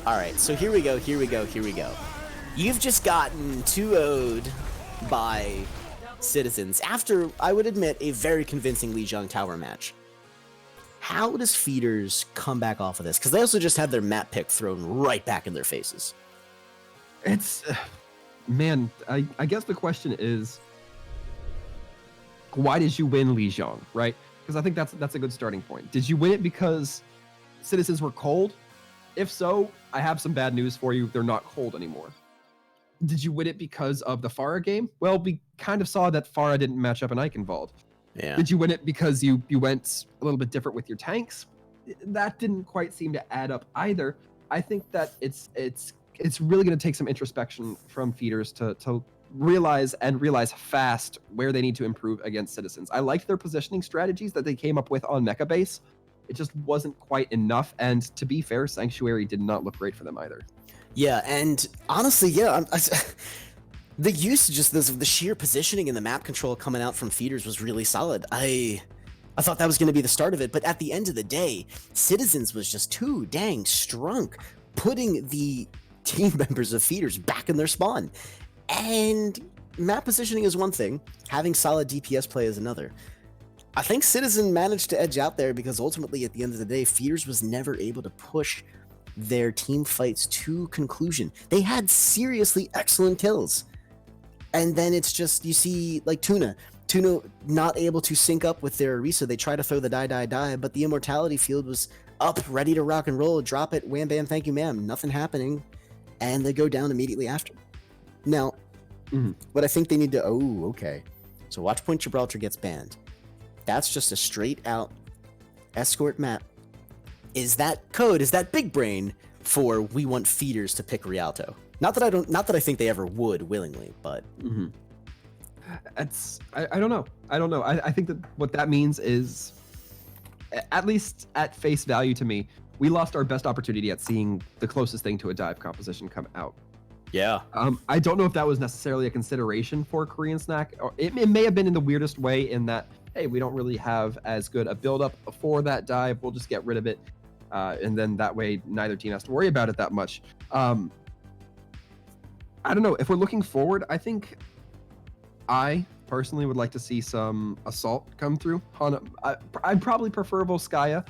All right, so here we go. You've just gotten 2-0'd by Citizens after, I would admit, a very convincing Lijiang Tower match. How does Feeders come back off of this? Because they also just had their map pick thrown right back in their faces. It's, man, I guess the question is, why did you win Lijiang, right? Because I think that's a good starting point. Did you win it because Citizens were cold? If so, I have some bad news for you. They're not cold anymore. Did you win it because of the Pharah game? Well, we kind of saw that Pharah didn't match up in Eichenwald. Yeah. Did you win it because you went a little bit different with your tanks? That didn't quite seem to add up either. I think that it's really going to take some introspection from Feeders to realize fast where they need to improve against Citizens. I liked their positioning strategies that they came up with on Mecha Base. It just wasn't quite enough, and to be fair, Sanctuary did not look great for them either. Yeah, and honestly, yeah, the usage, just the sheer positioning and the map control coming out from Feeders was really solid. I thought that was going to be the start of it, but at the end of the day, Citizens was just too dang strong, putting the team members of Feeders back in their spawn. And map positioning is one thing, having solid DPS play is another. I think Citizen managed to edge out there because ultimately, at the end of the day, Feeders was never able to push their team fights to conclusion. They had seriously excellent kills. And then it's just, you see, like Tuna not able to sync up with their Orisa. They try to throw the die, but the Immortality field was up, ready to rock and roll. Drop it, wham bam, thank you ma'am. Nothing happening. And they go down immediately after. Now, what I think they need to, okay. So Watchpoint Gibraltar gets banned. That's just a straight out escort map. Is that code, is that big brain for we want Feeders to pick Rialto? Not that I think they ever would willingly, but I don't know. I think that what that means is, at least at face value to me, we lost our best opportunity at seeing the closest thing to a dive composition come out. Yeah. I don't know if that was necessarily a consideration for Korean Snack, or it may have been in the weirdest way in that, hey, we don't really have as good a build-up for that dive. We'll just get rid of it. And then that way, neither team has to worry about it that much. I don't know. If we're looking forward, I think I personally would like to see some Assault come through. I'd probably prefer Volskaya,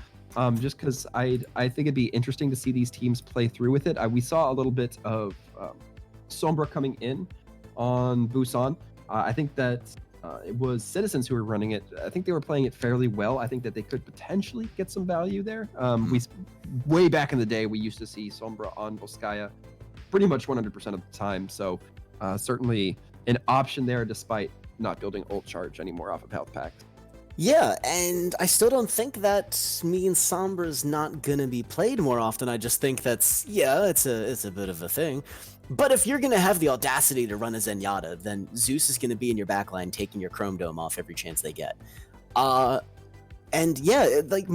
just because I think it'd be interesting to see these teams play through with it. We saw a little bit of Sombra coming in on Busan. I think that it was Citizens who were running it. I think they were playing it fairly well. I think that they could potentially get some value there. Way back in the day, we used to see Sombra on Volskaya pretty much 100% of the time. So certainly an option there, despite not building ult charge anymore off of Health Pact. Yeah, and I still don't think that me and Sombra's not gonna be played more often. I just think it's a bit of a thing. But if you're gonna have the audacity to run a Zenyatta, then Zeus is gonna be in your backline taking your Chrome Dome off every chance they get. And yeah, like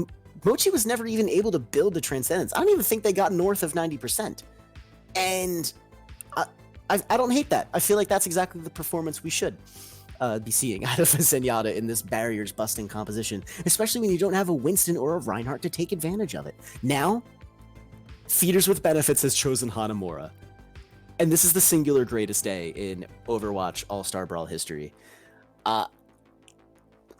Mochi was never even able to build the Transcendence. I don't even think they got north of 90%. And I don't hate that. I feel like that's exactly the performance we should be seeing out of a Zenyatta in this barriers busting composition, especially when you don't have a Winston or a Reinhardt to take advantage of it. Now, Feeders with Benefits has chosen Hanamura. And this is the singular greatest day in Overwatch All-Star Brawl history.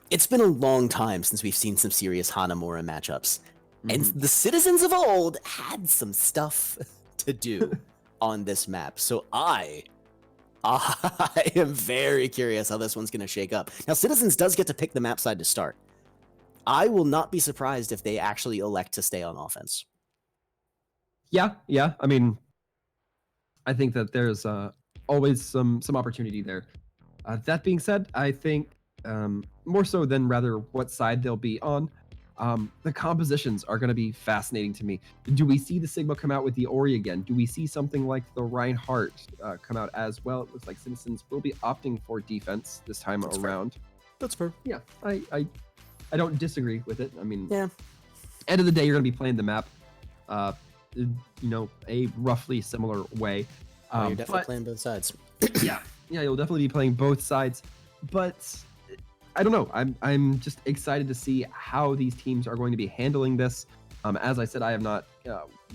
It's been a long time since we've seen some serious Hanamura matchups. And the Citizens of old had some stuff to do on this map. So I am very curious how this one's going to shake up. Now, Citizens does get to pick the map side to start. I will not be surprised if they actually elect to stay on offense. Yeah. I mean, I think that there's always some opportunity there. That being said, I think more so than rather what side they'll be on, The compositions are going to be fascinating to me. Do we see the Sigma come out with the Ori again? Do we see something like the Reinhardt come out as well? It looks like Citizens will be opting for defense this time around. That's fair. Yeah, I don't disagree with it. I mean, Yeah. End of the day, you're going to be playing the map, a roughly similar way. You're definitely playing both sides. yeah, you'll definitely be playing both sides, but I don't know. I'm just excited to see how these teams are going to be handling this. As I said, I have not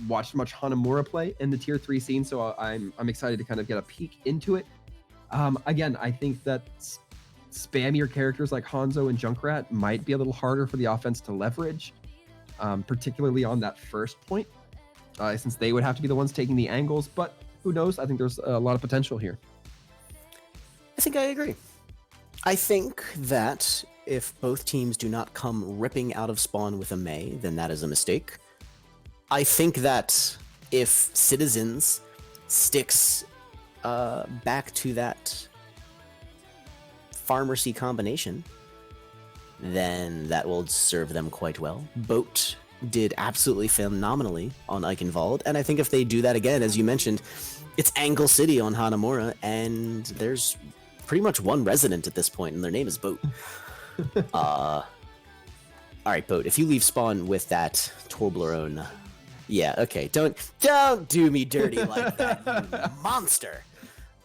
watched much Hanamura play in the tier 3 scene, so I'm excited to kind of get a peek into it. Again, I think that spammier characters like Hanzo and Junkrat might be a little harder for the offense to leverage, particularly on that first point, since they would have to be the ones taking the angles. But who knows? I think there's a lot of potential here. I think I agree. I think that if both teams do not come ripping out of spawn with a Mei, then that is a mistake. I think that if Citizens sticks back to that Pharmacy combination, then that will serve them quite well. Boat did absolutely phenomenally on Eichenwald, and I think if they do that again, as you mentioned, it's Angle City on Hanamura, and there's pretty much one resident at this point, and their name is Boat. All right, Boat, if you leave spawn with that Toblerone, yeah, okay, don't do me dirty like that, you monster.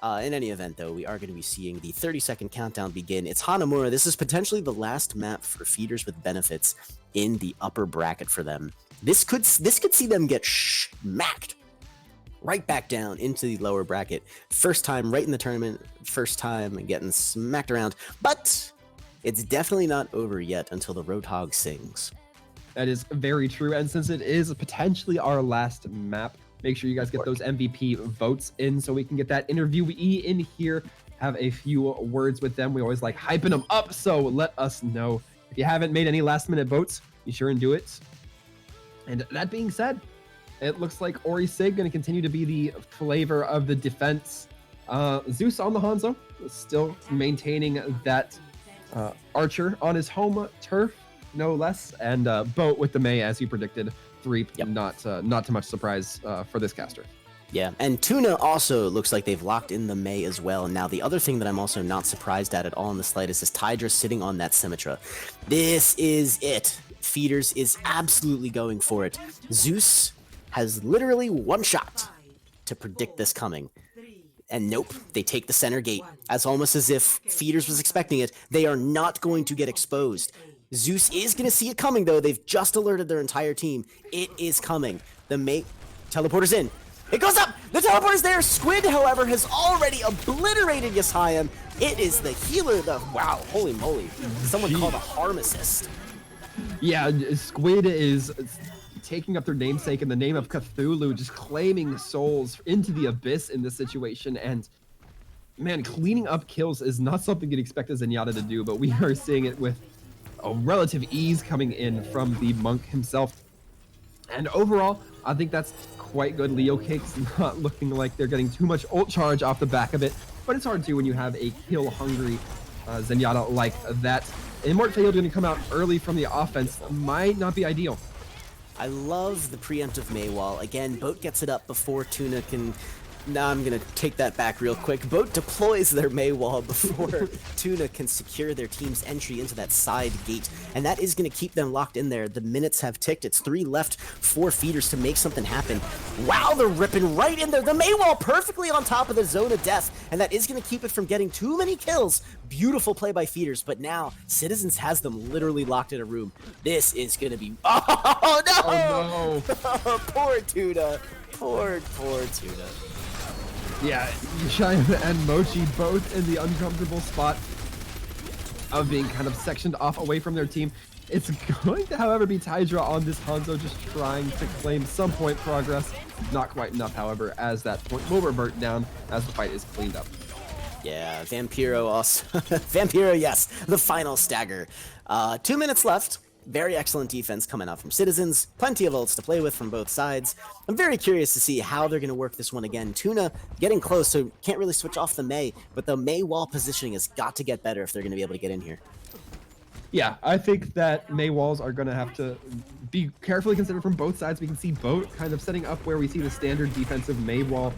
In any event, though, we are going to be seeing the 30-second countdown begin. It's Hanamura. This is potentially the last map for feeders with benefits in the upper bracket for them. This could see them get smacked right back down into the lower bracket. First time right in the tournament, first time getting smacked around, but it's definitely not over yet until the Roadhog sings. That is very true, and since it is potentially our last map, make sure you guys get those MVP votes in so we can get that interviewee in here, have a few words with them. We always like hyping them up, so let us know. If you haven't made any last-minute votes, be sure and do it. And that being said, it looks like Ori Sig going to continue to be the flavor of the defense. Zeus on the Hanzo, still maintaining that Archer on his home turf, no less, and Boat with the Mei, as you predicted. 3, yep. Not too much surprise for this caster. Yeah, and Tuna also looks like they've locked in the Mei as well. Now, the other thing that I'm also not surprised at all in the slightest is Tydra sitting on that Symmetra. This is it. Feeders is absolutely going for it. Zeus has literally one shot to predict this coming. And nope, they take the center gate. As almost as if Feeders was expecting it. They are not going to get exposed. Zeus is going to see it coming, though. They've just alerted their entire team. It is coming. The Mei teleporter's in. It goes up! The teleporter's there! Squid, however, has already obliterated Yeshayim. It is the healer, wow, holy moly. Someone called a harm assist. Yeah, Squid is taking up their namesake in the name of Cthulhu, just claiming souls into the abyss in this situation, and man, cleaning up kills is not something you'd expect a Zenyatta to do, but we are seeing it with a relative ease coming in from the monk himself. And overall, I think that's quite good. Leo Cake's not looking like they're getting too much ult charge off the back of it, but it's hard to when you have a kill-hungry Zenyatta like that. Immort Failed going to come out early from the offense might not be ideal. I love the preemptive Mei wall. Again, Boat gets it up before Tuna can... Now I'm going to take that back real quick. Boat deploys their Mei wall before Tuna can secure their team's entry into that side gate. And that is going to keep them locked in there. The minutes have ticked. It's 3 left, 4 feeders to make something happen. Wow, they're ripping right in there. The Mei wall perfectly on top of the zone of death. And that is going to keep it from getting too many kills. Beautiful play by feeders. But now, Citizens has them literally locked in a room. This is going to be... Oh, no! Oh, no. Poor Tuna. Poor Tuna. Yeah, Yeshayim and Mochi both in the uncomfortable spot of being kind of sectioned off away from their team. It's going to, however, be Tydra on this Hanzo just trying to claim some point progress. Not quite enough, however, as that point will revert down as the fight is cleaned up. Yeah, Vampiro also. Vampiro, yes, the final stagger. 2 minutes left. Very excellent defense coming out from Citizens. Plenty of ults to play with from both sides. I'm very curious to see how they're going to work this one again. Tuna getting close, so can't really switch off the Mei, but the Mei wall positioning has got to get better if they're going to be able to get in here. Yeah, I think that May walls are going to have to be carefully considered from both sides. We can see Boat kind of setting up where we see the standard defensive May wall.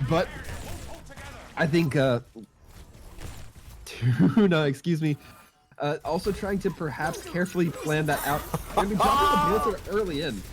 But I think Tuna, excuse me, also trying to perhaps carefully plan that out. I mean, dropping the blizzard early in.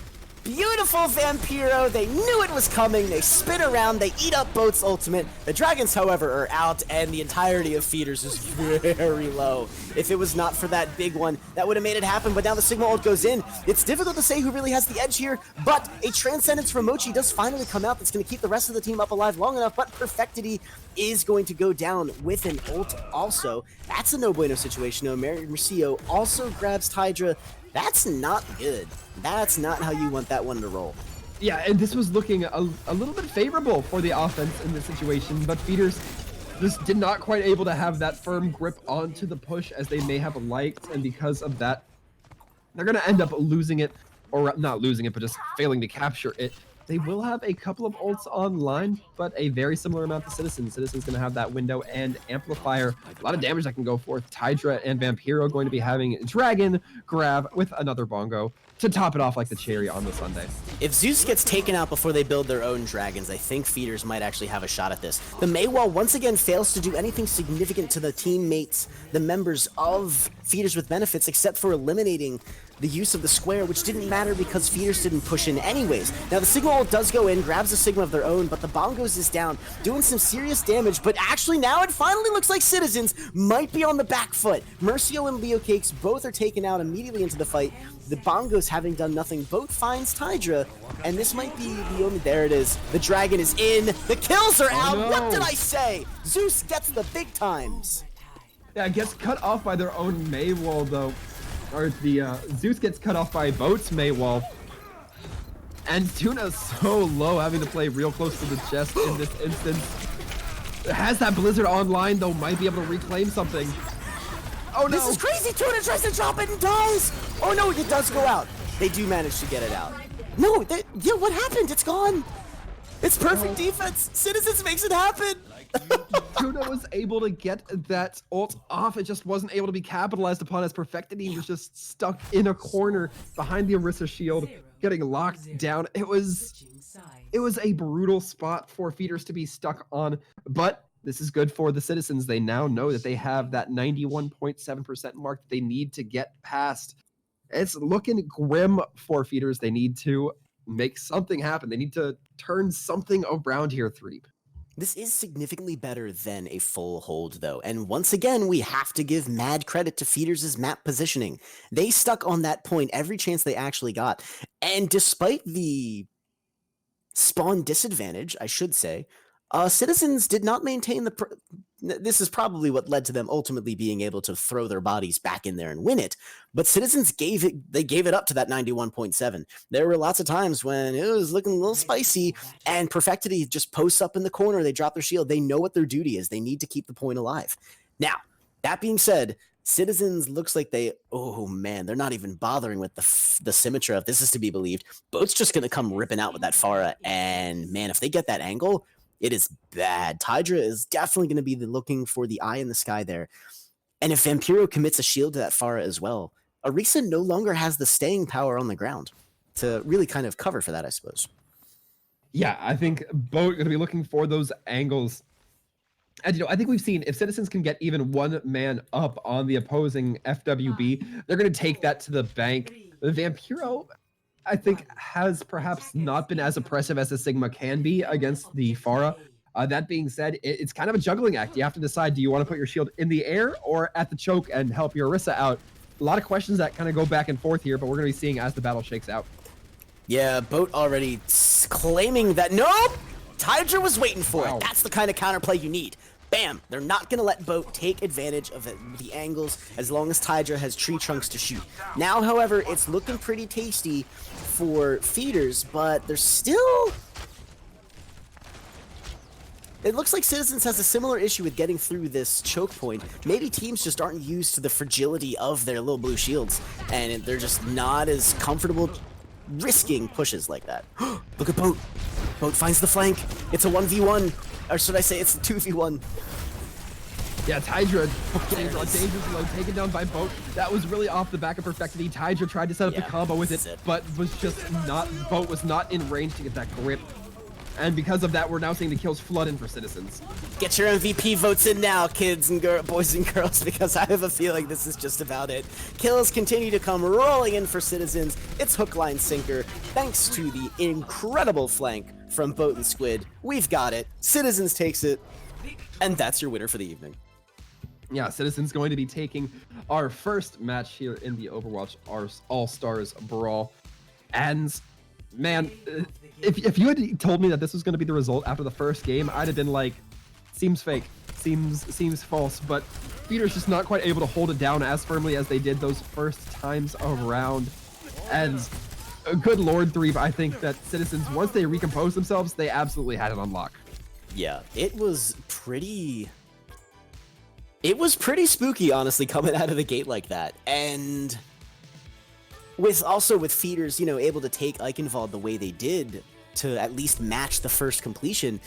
Beautiful Vampiro. They knew it was coming. They spin around. They eat up Boat's ultimate. The dragons, however, are out, and the entirety of Feeders is very low. If it was not for that big one, that would have made it happen, but now the Sigma ult goes in. It's difficult to say who really has the edge here, but a Transcendence from Mochi does finally come out that's going to keep the rest of the team up alive long enough, but Perfectity is going to go down with an ult also. That's a no bueno situation. Mercio also grabs Tydra. That's not good. That's not how you want that one to roll. Yeah, and this was looking a little bit favorable for the offense in this situation, but Feeders just did not quite able to have that firm grip onto the push as they may have liked, and because of that, they're going to end up losing it, or not losing it, but just failing to capture it. They will have a couple of ults online, but a very similar amount to Citizens. Citizens going to have that window and amplifier. A lot of damage that can go forth. Tydra and Vampiro going to be having Dragon grab with another bongo to top it off like the cherry on the sundae. If Zeus gets taken out before they build their own dragons, I think Feeders might actually have a shot at this. The Maywall once again fails to do anything significant to the teammates, the members of Feeders with benefits, except for eliminating the use of the square, which didn't matter because Feeders didn't push in anyways. Now the Sigma ult does go in, grabs a Sigma of their own, but the Bongos is down, doing some serious damage, but actually now it finally looks like Citizens might be on the back foot. Mercio and Leo Cakes both are taken out immediately into the fight. The Bongos having done nothing, Boat finds Tydra, and this might be the only, there it is. The dragon is in, the kills are out, no. What did I say? Zeus gets the big times. Yeah, gets cut off by their own Maywall though. Or the Zeus gets cut off by Boat's Maywall. And Tuna's so low, having to play real close to the chest in this instance. Has that Blizzard online though, might be able to reclaim something. Oh no! This is crazy! Tuna tries to drop it and dies! Oh no, it does go out. They do manage to get it out. No, yeah, what happened? It's gone! It's perfect defense! Citizens makes it happen! Tuna was able to get that ult off. It just wasn't able to be capitalized upon as Perfectity was just stuck in a corner behind the Orisa shield, getting locked down. It was a brutal spot for Feeders to be stuck on, but this is good for the Citizens. They now know that they have that 91.7% mark that they need to get past. It's looking grim for Feeders. They need to make something happen. They need to turn something around here, Threep. This is significantly better than a full hold, though, and once again, we have to give mad credit to Feeders' map positioning. They stuck on that point every chance they actually got, and despite the spawn disadvantage, I should say, Citizens did not maintain this is probably what led to them ultimately being able to throw their bodies back in there and win it. But Citizens gave it up to that 91.7. There were lots of times when it was looking a little spicy, and Perfectity just posts up in the corner. They drop their shield. They know what their duty is. They need to keep the point alive. Now, that being said, Citizens looks like oh man, they're not even bothering with the Symmetra, if this is to be believed. Boat's just going to come ripping out with that Pharah, and man, if they get that angle, it is bad. Tydra is definitely going to be looking for the eye in the sky there. And if Vampiro commits a shield to that Pharah as well, Orisa no longer has the staying power on the ground to really kind of cover for that, I suppose. Yeah, I think Boat going to be looking for those angles. And, I think we've seen if Citizens can get even one man up on the opposing FWB, they're going to take that to the bank. The Vampiro, I think, has perhaps not been as oppressive as the Sigma can be against the Pharah. That being said, it's kind of a juggling act. You have to decide, do you want to put your shield in the air or at the choke and help your Orisa out? A lot of questions that kind of go back and forth here, but we're going to be seeing as the battle shakes out. Yeah, Boat already claiming that, nope! Tydra was waiting for it. That's the kind of counterplay you need. Bam! They're not going to let Boat take advantage of the angles as long as Tydra has tree trunks to shoot. Now, however, it's looking pretty tasty for Feeders, but there's still... It looks like Citizens has a similar issue with getting through this choke point. Maybe teams just aren't used to the fragility of their little blue shields, and they're just not as comfortable risking pushes like that. Look at Boat. Boat finds the flank. It's a 1v1. Or should I say it's a 2v1. Yeah, Tydra getting dangerous low, taken down by Boat. That was really off the back of Perfectity. Tydra tried to set up the combo with it, but was just not, Boat was not in range to get that grip. And because of that, we're now seeing the kills flood in for Citizens. Get your MVP votes in now, kids and boys and girls, because I have a feeling this is just about it. Kills continue to come rolling in for Citizens. It's hook, line, sinker. Thanks to the incredible flank from Boat and Squid. We've got it. Citizens takes it. And that's your winner for the evening. Yeah, Citizens going to be taking our first match here in the Overwatch All-Stars Brawl. And, man, if you had told me that this was going to be the result after the first game, I'd have been like, seems fake, seems false. But Feeder's just not quite able to hold it down as firmly as they did those first times around. And good Lord, Threep, I think that Citizens, once they recompose themselves, they absolutely had it on lock. Yeah, it was pretty spooky, honestly, coming out of the gate like that. And with Feeders, you know, able to take Eichenwald the way they did to at least match the first completion,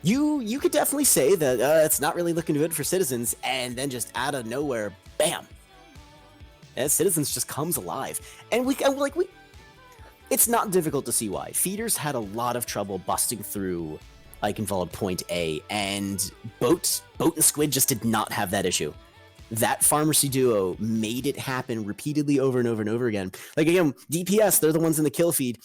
you could definitely say that it's not really looking good for Citizens, and then just out of nowhere, bam! And Citizens just comes alive. And it's not difficult to see why. Feeders had a lot of trouble busting through Eichenwald point A, and Boat and Squid just did not have that issue. That Pharmacy duo made it happen repeatedly over and over and over again. Like, again, DPS, they're the ones in the kill feed.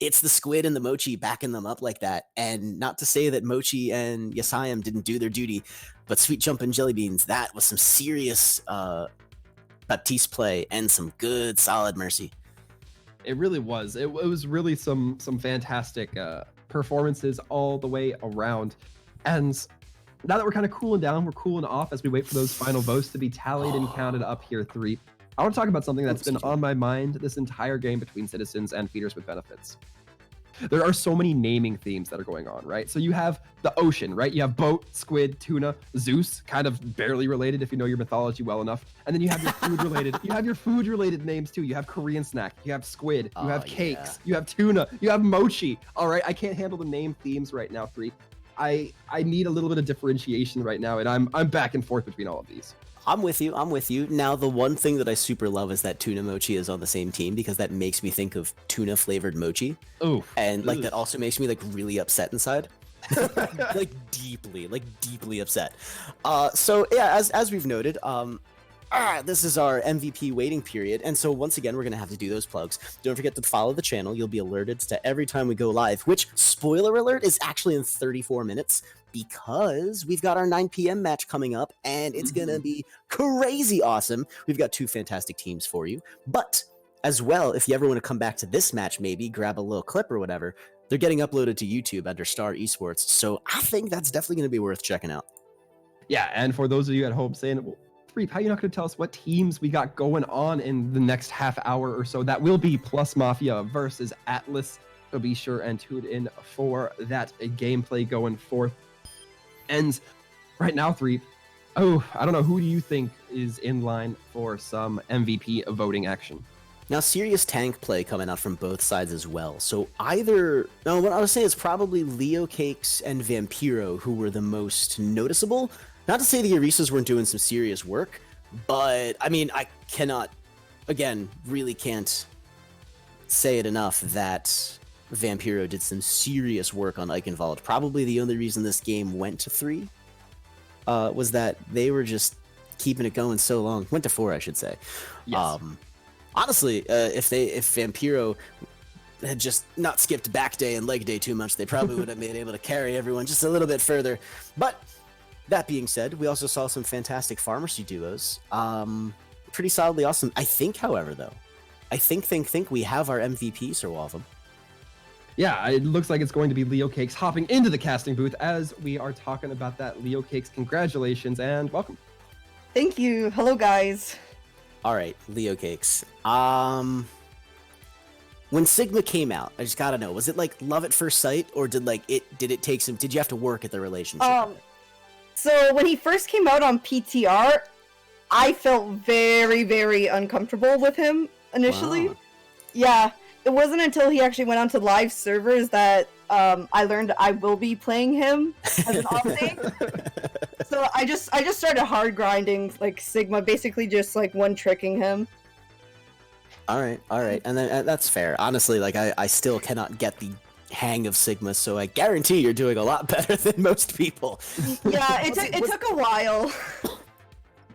It's the Squid and the Mochi backing them up like that. And not to say that Mochi and Yasayam didn't do their duty, but Sweet Jump and Jelly Beans, that was some serious Baptiste play and some good, solid Mercy. It really was. It was really some fantastic performances all the way around. And now that we're kind of cooling down, we're cooling off as we wait for those final votes to be tallied and counted up here, Three. I want to talk about something that's been on my mind this entire game between Citizens and Feeders with Benefits. There are so many naming themes that are going on, right? So you have the ocean, right? You have Boat, Squid, Tuna, Zeus, kind of barely related if you know your mythology well enough. And then you have your food-related names too. You have Korean snack, you have squid, you have cakes, you have tuna, you have mochi. All right, I can't handle the name themes right now, Three. I need a little bit of differentiation right now, and I'm back and forth between all of these. I'm with you. Now, the one thing that I super love is that Tuna Mochi is on the same team, because that makes me think of tuna flavored mochi. Oh, and like that also makes me like really upset inside. like deeply upset. So yeah, as we've noted, this is our MVP waiting period, and so once again we're gonna have to do those plugs. Don't forget to follow the channel. You'll be alerted to every time we go live, which, spoiler alert, is actually in 34 minutes, because we've got our 9 p.m. match coming up, and it's gonna be crazy awesome. We've got 2 fantastic teams for you, but as well, if you ever want to come back to this match, maybe grab a little clip or whatever, they're getting uploaded to YouTube under Star Esports, so I think that's definitely gonna be worth checking out. Yeah, and for those of you at home saying, well, Freep, how are you not going to tell us what teams we got going on in the next half hour or so? That will be Plus Mafia versus Atlas, so be sure and tune in for that gameplay going forth. And right now, Freep, I don't know, who do you think is in line for some MVP voting action? Now, serious tank play coming out from both sides as well. So what I would say is probably Leo Cakes and Vampiro, who were the most noticeable. Not to say the Orisas weren't doing some serious work, but I mean, I really can't say it enough that Vampiro did some serious work on Eichenwald. Probably the only reason this game went to 3 was that they were just keeping it going so long. Went to 4, I should say. Yes. Honestly, if Vampiro had just not skipped back day and leg day too much, they probably would have been able to carry everyone just a little bit further. But that being said, we also saw some fantastic Pharmacy duos. Pretty solidly awesome. I think, however, though, we have our MVP, Sir Waltham. Yeah, it looks like it's going to be Leo Cakes hopping into the casting booth as we are talking about that. Leo Cakes, congratulations and welcome. Thank you. Hello, guys. All right, Leo Cakes. When Sigma came out, I just gotta know, was it like love at first sight, or did you have to work at the relationship? So when he first came out on PTR, I felt very, very uncomfortable with him initially. Wow. Yeah, it wasn't until he actually went onto live servers that I learned I will be playing him as an off day. So I just started hard grinding like Sigma, basically just like one tricking him. All right, and then that's fair. Honestly, like I still cannot get the hang of Sigma, so I guarantee you're doing a lot better than most people. Yeah, it took a while.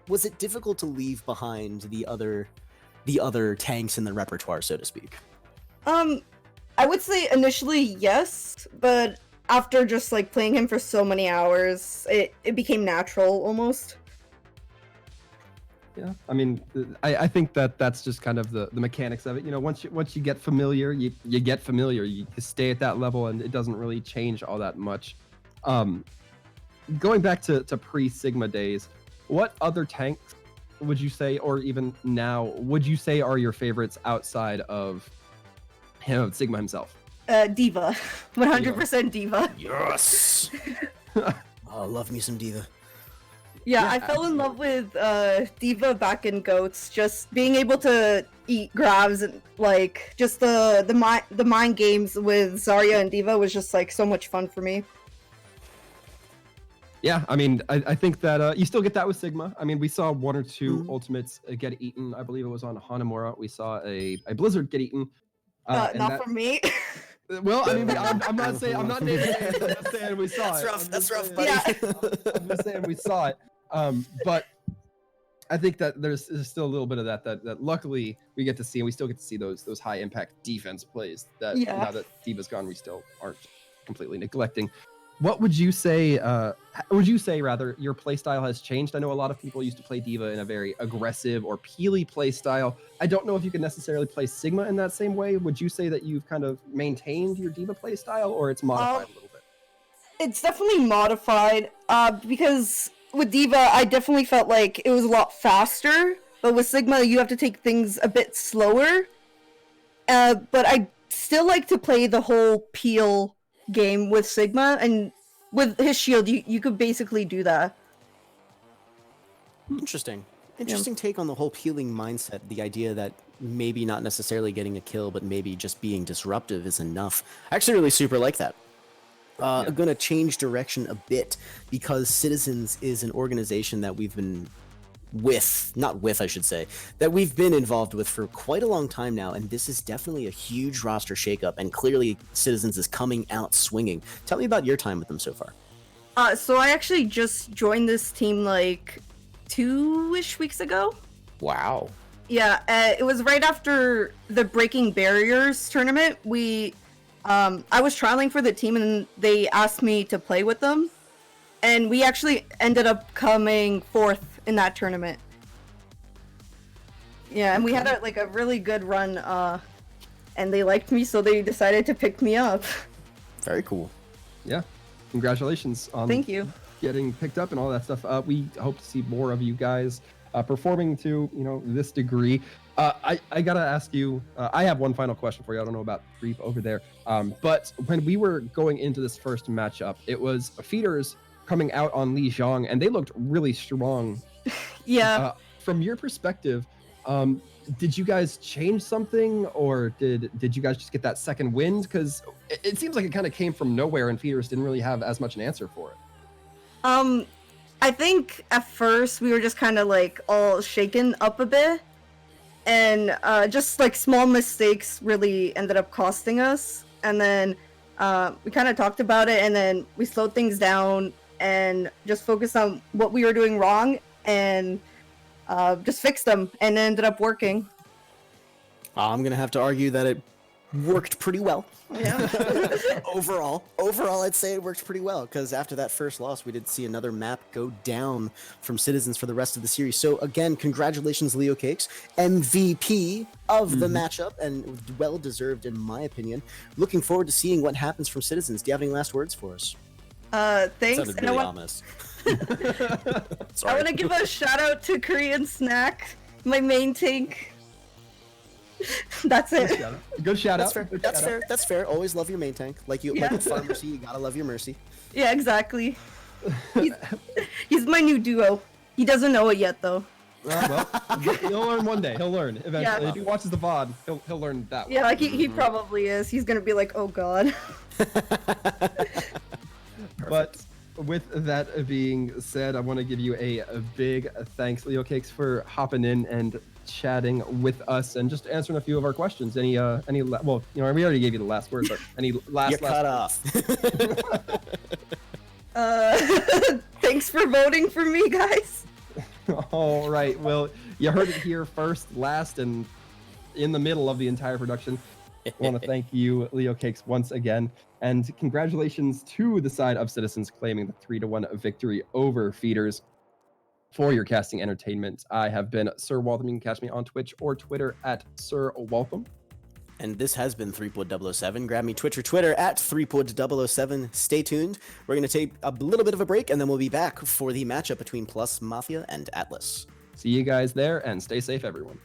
Was it difficult to leave behind the other tanks in the repertoire, so to speak? I would say initially yes, but after just like playing him for so many hours, it became natural almost. Yeah, I mean, I think that's just kind of the mechanics of it. You know, once you get familiar, you get familiar. You stay at that level, and it doesn't really change all that much. Going back to pre-Sigma days, what other tanks would you say, or even now, would you say are your favorites outside of Sigma himself? Diva, 100% Diva. Yes. Oh, love me some Diva. Yeah, I fell in love with Diva back in Goats. Just being able to eat grabs and like just the mind games with Zarya and Diva was just like so much fun for me. Yeah, I mean, I think that you still get that with Sigma. I mean, we saw one or two ultimates get eaten. I believe it was on Hanamura. We saw a Blizzard get eaten. Not for me. Well, I mean, I'm not saying I'm not naming names. I'm just saying we saw it. That's rough, buddy. I'm just saying we saw it. But I think that there's still a little bit of that luckily we get to see, and we still get to see those high impact defense plays that now that Diva's gone, we still aren't completely neglecting. What would you say? Rather, your play style has changed? I know a lot of people used to play Diva in a very aggressive or peely play style. I don't know if you can necessarily play Sigma in that same way. Would you say that you've kind of maintained your Diva play style, or it's modified a little bit? It's definitely modified. Because with Diva, I definitely felt like it was a lot faster. But with Sigma, you have to take things a bit slower. But I still like to play the whole peel game with Sigma, and with his shield you could basically do that. Interesting take on the whole peeling mindset, the idea that maybe not necessarily getting a kill but maybe just being disruptive is enough. I actually really super like that. I'm gonna change direction a bit because Citizens is an organization that we've been that we've been involved with for quite a long time now, and this is definitely a huge roster shakeup, and clearly Citizens is coming out swinging. Tell me about your time with them so far. So I actually just joined this team like 2-ish weeks ago. Wow. Yeah, it was right after the Breaking Barriers tournament. I was trialing for the team, and they asked me to play with them, and we actually ended up coming fourth in that tournament. Yeah, and we had a really good run, and they liked me, so they decided to pick me up. Very cool. Yeah, congratulations on Thank you. getting picked up and all that stuff. We hope to see more of you guys performing to this degree. I gotta ask you. I have one final question for you. I don't know about Grief over there, but when we were going into this first matchup, it was Feeders coming out on Li Zhang, and they looked really strong. Yeah. From your perspective, did you guys change something, or did you guys just get that second wind? Because it seems like it kind of came from nowhere, and Feeders didn't really have as much an answer for it. I think at first we were just kind of like all shaken up a bit, and just like small mistakes really ended up costing us. And then we kind of talked about it, and then we slowed things down and just focused on what we were doing wrong, and just fixed them, and it ended up working. I'm gonna have to argue that it worked pretty well. Yeah. Overall, I'd say it worked pretty well, because after that first loss, we did see another map go down from Citizens for the rest of the series. So again, congratulations, Leo Cakes, MVP of the matchup, and well deserved in my opinion. Looking forward to seeing what happens from Citizens. Do you have any last words for us? Thanks. Sounded really ominous. I want to give a shout out to Korean Snack, my main tank. That's it. Good shout out. That's fair. Always love your main tank. Like you, like with Farm Mercy, you gotta love your Mercy. Yeah, exactly. He's my new duo. He doesn't know it yet, though. Well, he'll learn one day. He'll learn eventually. Yeah. If he watches the VOD, he'll learn that. Yeah, like he probably is. He's gonna be like, oh god. But with that being said, I want to give you a big thanks, Leo Cakes, for hopping in and chatting with us and just answering a few of our questions. Well, we already gave you the last word, but any last You're cut off. Thanks for voting for me, guys. All right. Well, you heard it here first, last, and in the middle of the entire production. I want to thank you, Leo Cakes, once again. And congratulations to the side of Citizens claiming the 3-1 victory over Feeders. For your casting entertainment, I have been Sir Waltham. You can catch me on Twitch or Twitter at Sir Waltham. And this has been 3pod007. Grab me Twitch or Twitter at 3pod007. Stay tuned. We're going to take a little bit of a break, and then we'll be back for the matchup between Plus Mafia and Atlas. See you guys there, and stay safe, everyone.